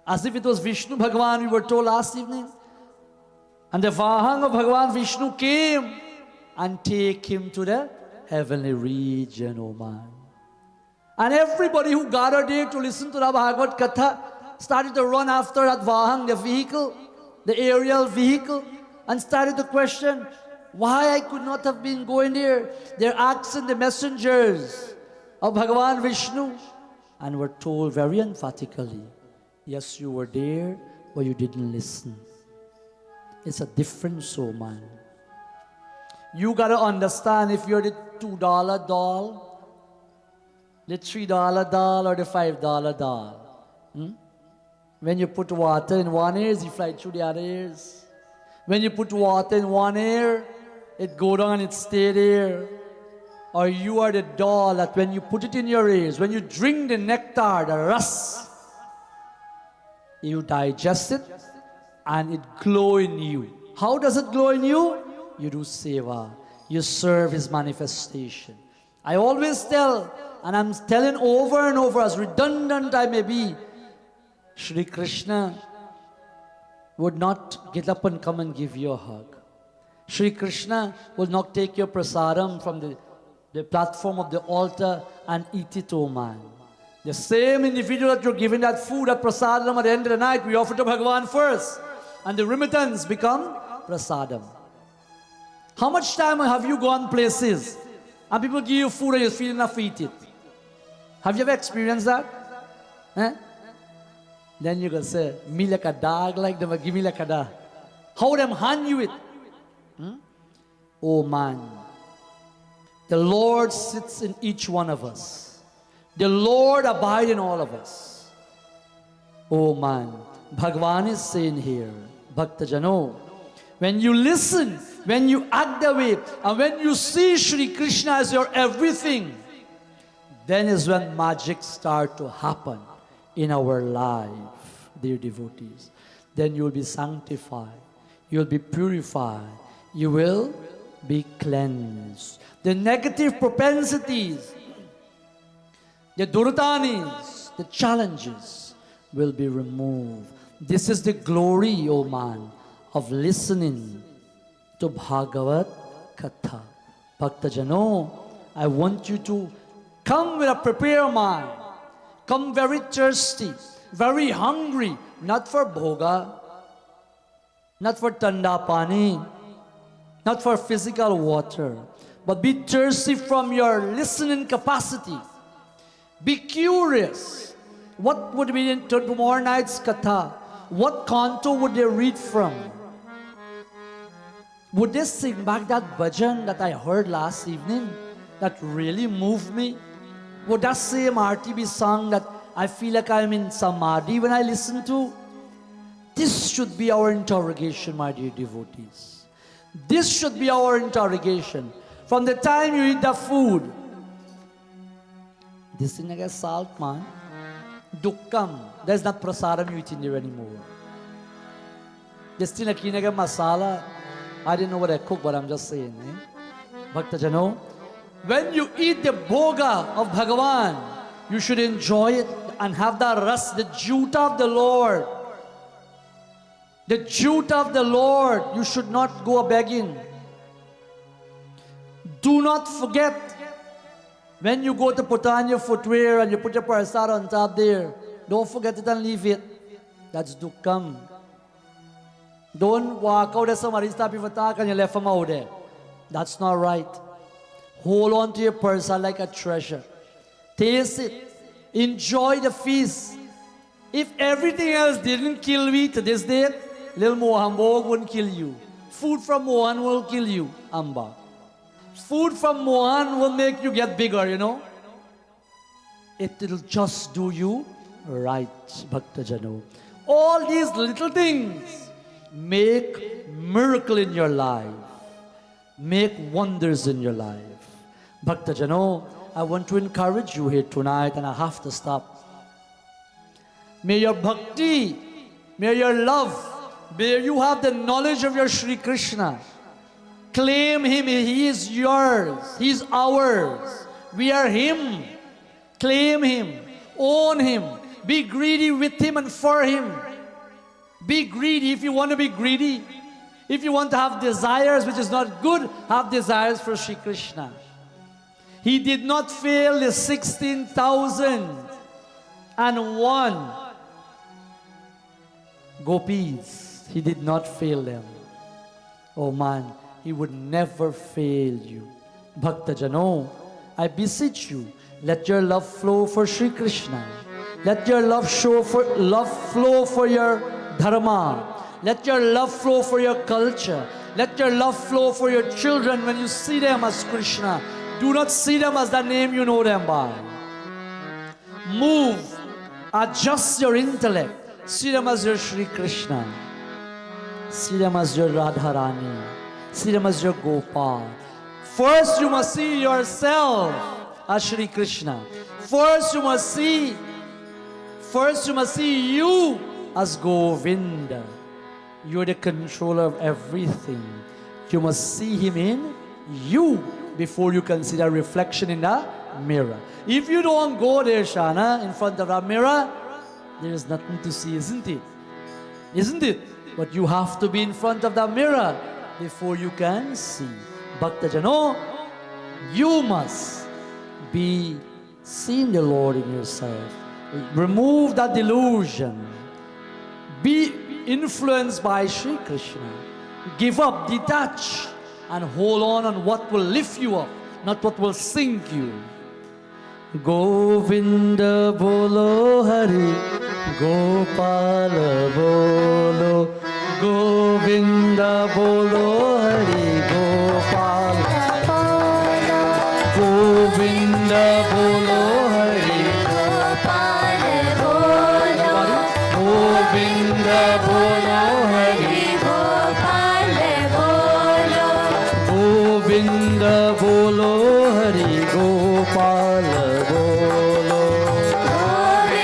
as if it was Vishnu Bhagavan, we were told last evening. And the Vahang of Bhagavan Vishnu came and take him to the heavenly region, oh man. And everybody who gathered there to listen to the Bhagavad Katha started to run after that Vahang, the vehicle, the aerial vehicle, and started to question why I could not have been going there. They're asking the messengers of Bhagavan Vishnu, and were told very emphatically, yes, you were there, but you didn't listen. It's a different soul, man. You gotta understand, if you're the $2 doll, the $3 doll, or the $5 doll. When you put water in one ear, you fly through the other ears. When you put water in one ear, it go down and it stay there. Or you are the doll that when you put it in your ears, when you drink the nectar, the rus, you digest it and it glow in you. How does it glow in you? You do seva. You serve his manifestation. I always tell, and I'm telling over and over, as redundant I may be, Shri Krishna would not get up and come and give you a hug. Shri Krishna will not take your prasadam from the platform of the altar and eat it, oh man. The same individual that you're giving that food, that prasadam at the end of the night, we offer to Bhagavan first. And the remittance become prasadam. How much time have you gone places and people give you food and you feel enough to eat it? Have you ever experienced that? Eh? Then you can say, me like a dog like them, give me like a dog. How them hand you it? Oh man, the Lord sits in each one of us. The Lord abides in all of us. Oh man, Bhagwan is saying here, Bhakta Jano, when you listen, when you act the way, and when you see Shri Krishna as your everything, then is when magic start to happen in our life, dear devotees. Then you will be sanctified, you will be purified, you will be cleansed. The negative propensities, the durdanis, the challenges will be removed. This is the glory, O man, of listening to Bhagwat Katha. Bhakta Jano, I want you to come with a prepared mind. Come very thirsty, very hungry, not for bhoga, not for tanda pani, not for physical water, but be thirsty from your listening capacity. Be curious. What would be in tomorrow night's katha? What canto would they read from? Would they sing back that bhajan that I heard last evening that really moved me? Would that same arti be sung that I feel like I'm in samadhi when I listen to? This should be our interrogation, my dear devotees. This should be our interrogation. From the time you eat the food, this thing like a salt, man. Dukkam. There's not prasadam you eat in there anymore. This thing like a masala. I didn't know what I cook, but I'm just saying. Bhakta Jano, when you eat the bhoga of Bhagavan, you should enjoy it and have the ras, the jute of the Lord. The jute of the Lord. You should not go begging. Do not forget, when you go to put on your footwear and you put your prasad on top there, don't forget it and leave it. That's dukkam. Don't walk out as somebody stop you for talk and you left them out there. That's not right. Hold on to your prasad like a treasure. Taste it. Enjoy the feast. If everything else didn't kill me to this day, little Mohan won't kill you. Food from Mohan will kill you, Amba. Food from Mohan will make you get bigger, you know. It'll just do you right, Bhakta Jano. All these little things make miracle in your life. Make wonders in your life. Bhakta Jano, I want to encourage you here tonight, and I have to stop. May your bhakti, may your love, may you have the knowledge of your Shri Krishna. Claim Him, He is yours, He is ours. We are Him. Claim Him, own Him, be greedy with Him and for Him. Be greedy if you want to be greedy. If you want to have desires which is not good, have desires for Shri Krishna. He did not fail the 16,001 gopis. He did not fail them. Oh man, He would never fail you. Bhakta Jano, I beseech you, let your love flow for Shri Krishna. Let your love flow for your dharma. Let your love flow for your culture. Let your love flow for your children when you see them as Krishna. Do not see them as the name you know them by. Move, adjust your intellect. See them as your Shri Krishna. See them as your Radharani. See them as your Gopal. First you must see yourself as Shri Krishna. First you must see you as Govinda. You're the controller of everything. You must see Him in you before you can see the reflection in the mirror. If you don't go there, Shana, in front of the mirror, there is nothing to see, isn't it? Isn't it? But you have to be in front of the mirror before you can see. Bhakta Jano, you must be seeing the Lord in yourself. Remove that delusion. Be influenced by Shri Krishna. Give up, detach. and hold on what will lift you up, not what will sink you. Govinda bolo Hari, Gopala bolo, Govinda bolo Hari, Gopala bolo, Govinda bolo Hari, Gopal bolo, Govinda bolo Hari, Gopal bolo, Govinda bolo Hari, Gopala bolo.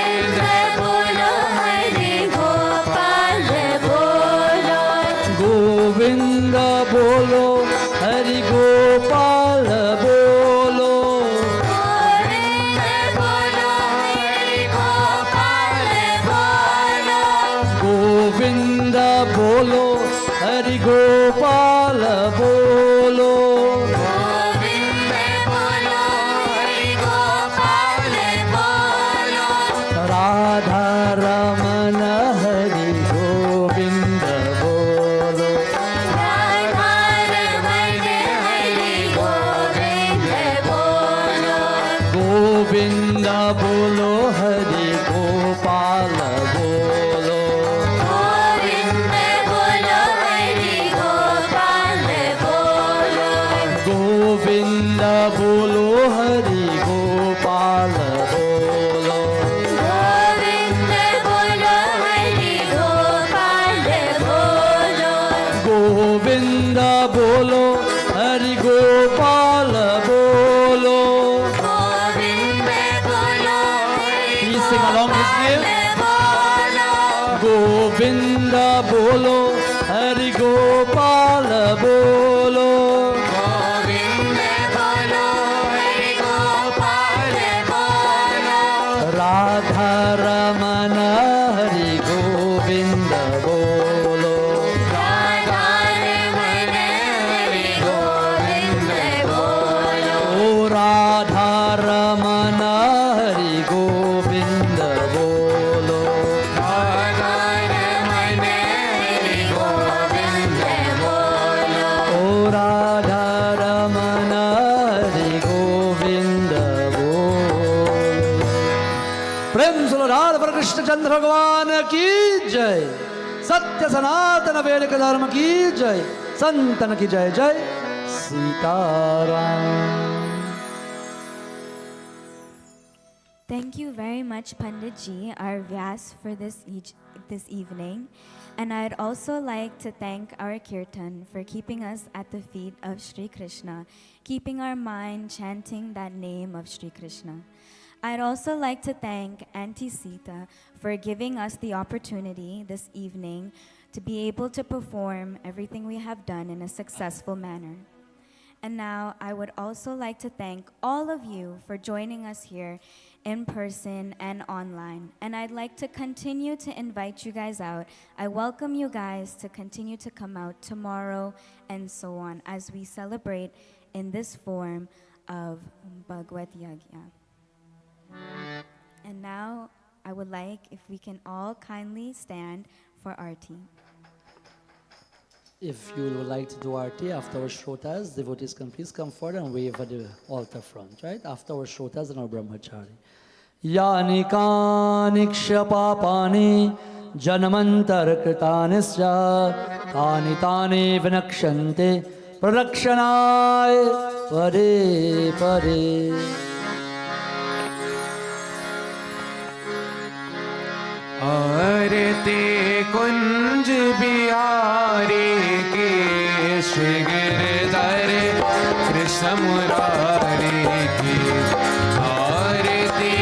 Govinda bolo, Hari Gopal bolo, Govinda bolo Hari, Gopala bolo. Govinda bolo, Hari Gopal bolo, Govinda bolo Hari, Gopala bolo. Govinda bolo, Hari Gopal bolo, Radha Ramana Hari, Govinda bolo. Radha Ramana Hari Govinda bolo, Govinda bolo Hari, Gopala bolo. Govinda bolo, Hari Gopal bolo, Govinda bolo Hari, Gopala bolo. Govinda bolo, Hari Gopal bolo, Govinda bolo Hari, Gopala bolo. Govinda bolo, Hari Please sing along his name. bolo, Govinda bolo Hari, Gopala bolo. Govinda bolo, Hari Gopal bolo, Radha Ramana Hari, Govinda bolo. Radha Ramana Hari Govinda bolo, O Radha Ramana Hari, Govinda bolo. Radha Ramana Hari Govinda bolo, O Radha Ramana Hari, Govinda bolo. प्रेम से राधा पर कृष्ण चंद्र भगवान की जय। सत्य सनातन वैदिक धर्म की जय। संतन की जय जय Sitaram. Thank you very much, Pandit Ji, our Vyas, for this evening. And I'd also like to thank our Kirtan for keeping us at the feet of Sri Krishna, keeping our mind chanting that name of Sri Krishna. I'd also like to thank Auntie Sita for giving us the opportunity this evening to be able to perform everything we have done in a successful manner. And now I would also like to thank all of you for joining us here in person and online. And I'd like to continue to invite you guys out. I welcome you guys to continue to come out tomorrow and so on as we celebrate in this form of Bhagwat Yagya. And now I would like if we can all kindly stand for Aarti. If you would like to do Aarti after our shrotas, devotees can please come forward and wave at the altar front, right? After our shrotas and our brahmachari. Yani kaniksha papani janamantar kritanisya tani tani vinakshante pradakshanay pare pare. आरती कुंज बिहारी की श्री गिरधर कृष्ण मुरारी की आरती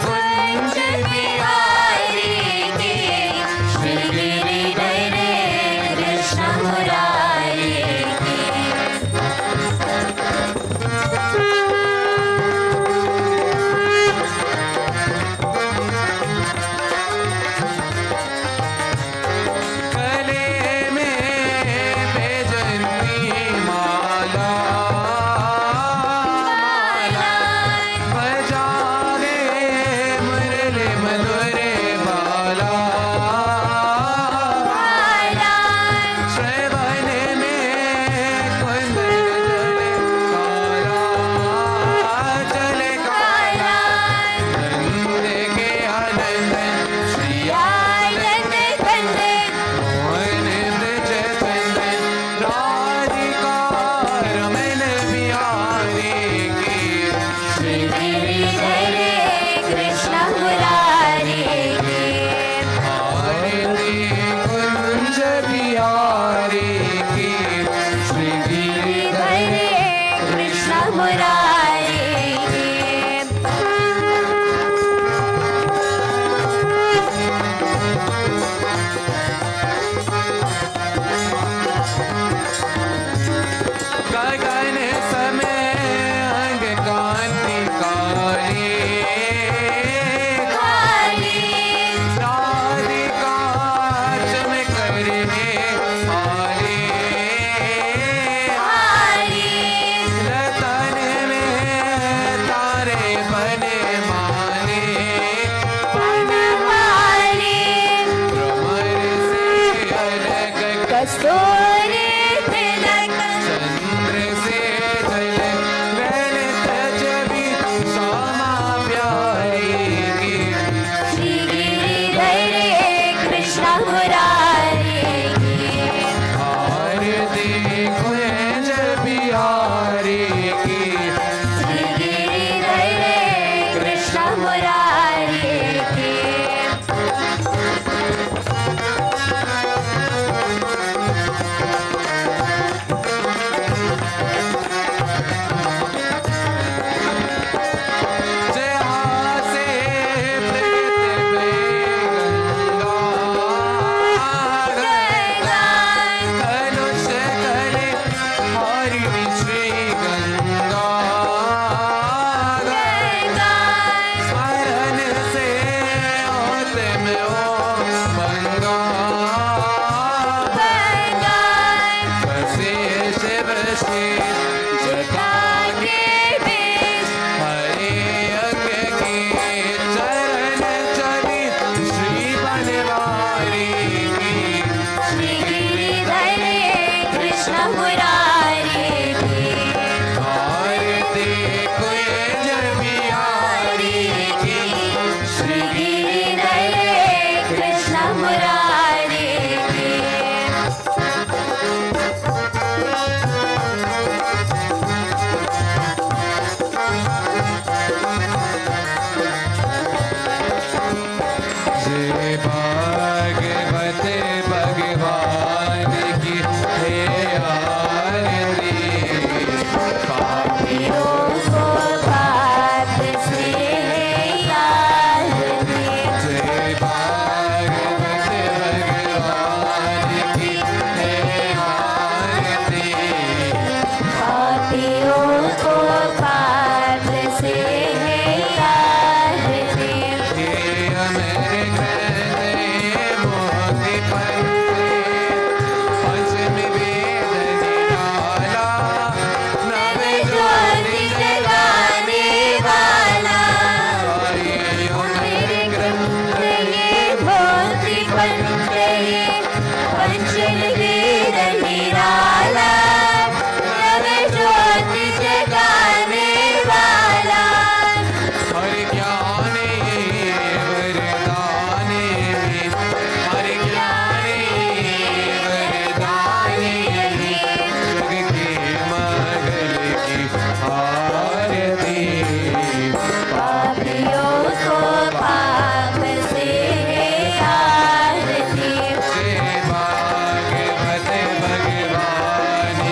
कुंज बिहारी की श्री गिरिधर कृष्ण मुरारी की गले में बेजंती माला कस्तूरी तिलक चंद्र से जल van तजबी Shyama प्यारी की श्री गिरिधर कृष्ण मुरारी की आरती कुंज बिहारी की श्री गिरिधर कृष्ण मुरारी की जय हासे प्रेत बेगंगा कलुष करे हरिणी श्री गंगा स्मरण से होत में ओ मंगा बसे शिव श्री जटा के हरे अंग के चरण चली श्री बनवारी की श्री गिरिधर कृष्ण मुरारी की आरती कुंज बिहारी की श्री गिरिधर कृष्ण मुरारी की जय भागवत भगवान की हे आरती पापियों को पाप से आरती जय भागवत भगवान की हे आरती पापियों को पाप से आरती हे अमर ग्रंथ मोहि पंथे पंचमी वेद निराला नव ज्योति जगाने वाला ये अमर ग्रंथ ये भक्ति पंथ ये पंचम वेद निराला नव ज्योति जगाने वाला हर ज्ञान वरदान हर ज्ञान वरदान जग के मंगल की आरती पापियों को पाप से आरती जय भागवत भगवान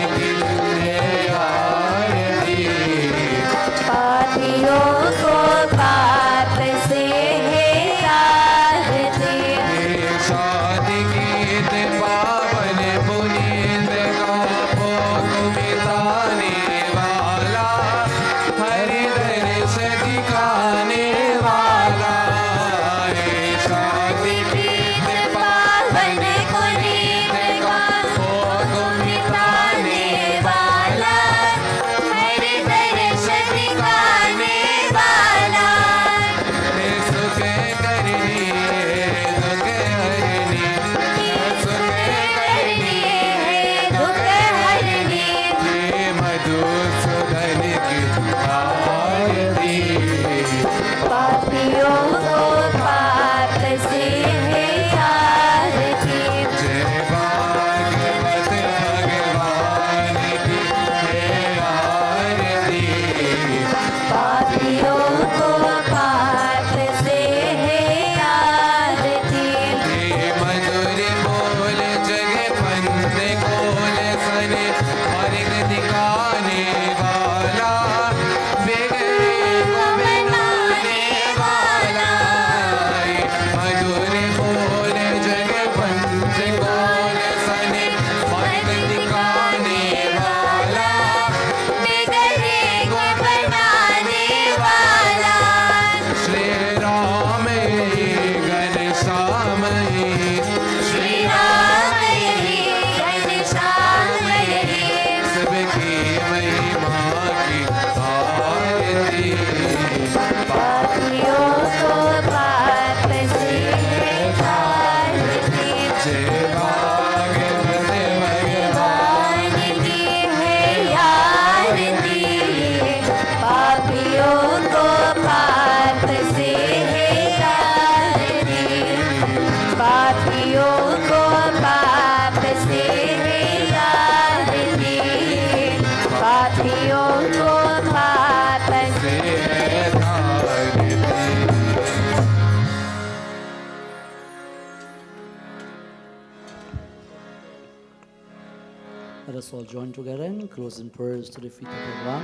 Let us all join together and close in prayers to the feet of Bhagavan.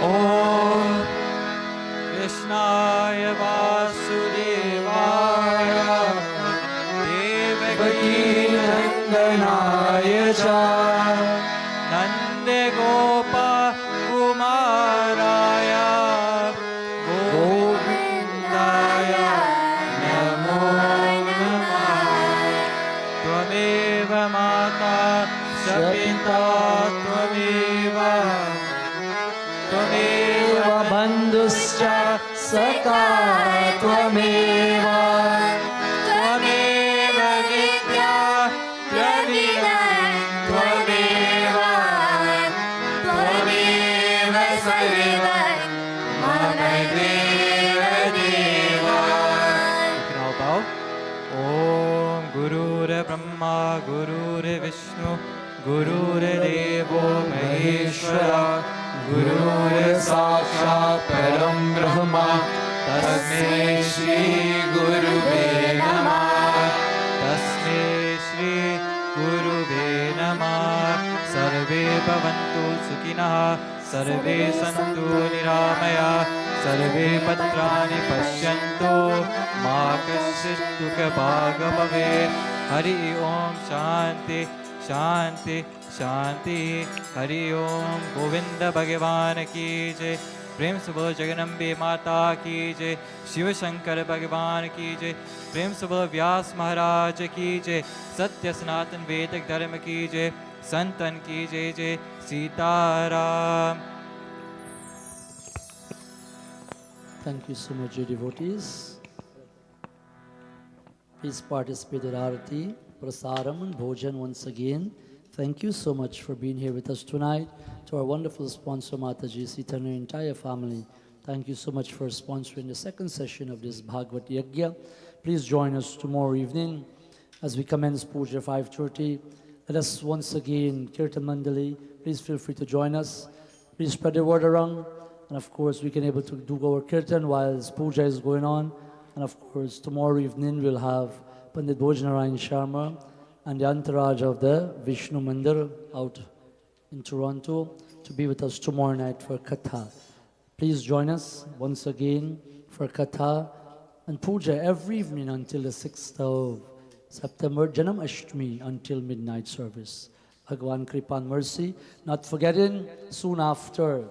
Om Krishnaya Vasudevaya Devaki Nandanaya cha Nande Gopa Kumaraya Govindaya Namo Namah Tvameva Mata Sapita Tvameva Tvameva Bandhuscha Saka Tvameva Tvameva Vidya Dravidam Tvameva Tvameva Sarvam Mama Deva Deva. You can all bow. Om Gurur Brahma Gurur Vishnu Gurur Devo Maheshwara Gurur Sakshat Param Brahma Tasmai Shri Gurube Namah Tasmai Shri Gurube Namah Sarve Bhavantu Sukhinah Sarve Santu Niramaya Sarve Patrani Pashyantu Ma Kaschit Dukha Bhaga Bhavet Hari Om Shanti Shanti Shanti Hari Om Govinda Bhagavan Ki Jai प्रेम से बोलो जगदम्बे माता की जय शिव शंकर भगवान की जय प्रेम से बोलो व्यास महाराज की जय सत्य सनातन वैदिक धर्म की जय संतन की जय जय Sitaram. Thank you so much, dear devotees. Please participate in Arati, Prasaram and Bhojan once again. Thank you so much for being here with us tonight. To our wonderful sponsor, Mataji Sita and her entire family, thank you so much for sponsoring the second session of this Bhagwat Yajna. Please join us tomorrow evening as we commence Puja 5:30. Let us once again, Kirtan Mandali, please feel free to join us. Please spread the word around. And of course, we can able to do our Kirtan while Puja is going on. And of course, tomorrow evening we'll have Pandit Narayan Sharma and the entourage of the Vishnu Mandir out in Toronto to be with us tomorrow night for Katha. Please join us once again for Katha and Puja every evening until the 6th of September, Janam Ashtami until midnight service. Bhagwan Kripa and mercy. Not forgetting, soon after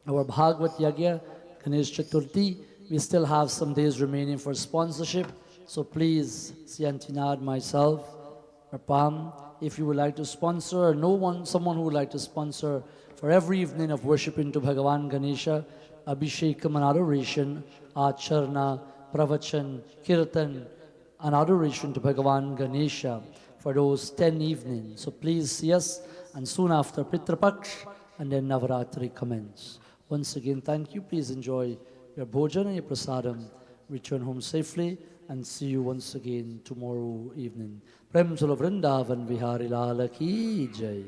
our Bhagwat Yajna, Ganesh Chaturthi, we still have some days remaining for sponsorship. So please, Siantinad, myself, or Pam, if you would like to sponsor, or someone who would like to sponsor for every evening of worshiping to Bhagavan Ganesha, Abhishekam and adoration, Acharna, Pravachan, Kirtan, and adoration to Bhagavan Ganesha for those 10 evenings. So please see us, and soon after Pitrapaksh, and then Navaratri commence. Once again, thank you. Please enjoy your bhojan and your prasadam. Return home safely, and see you once again tomorrow evening. Prem Sula Vrindavan Vihari Lala Ki Jai.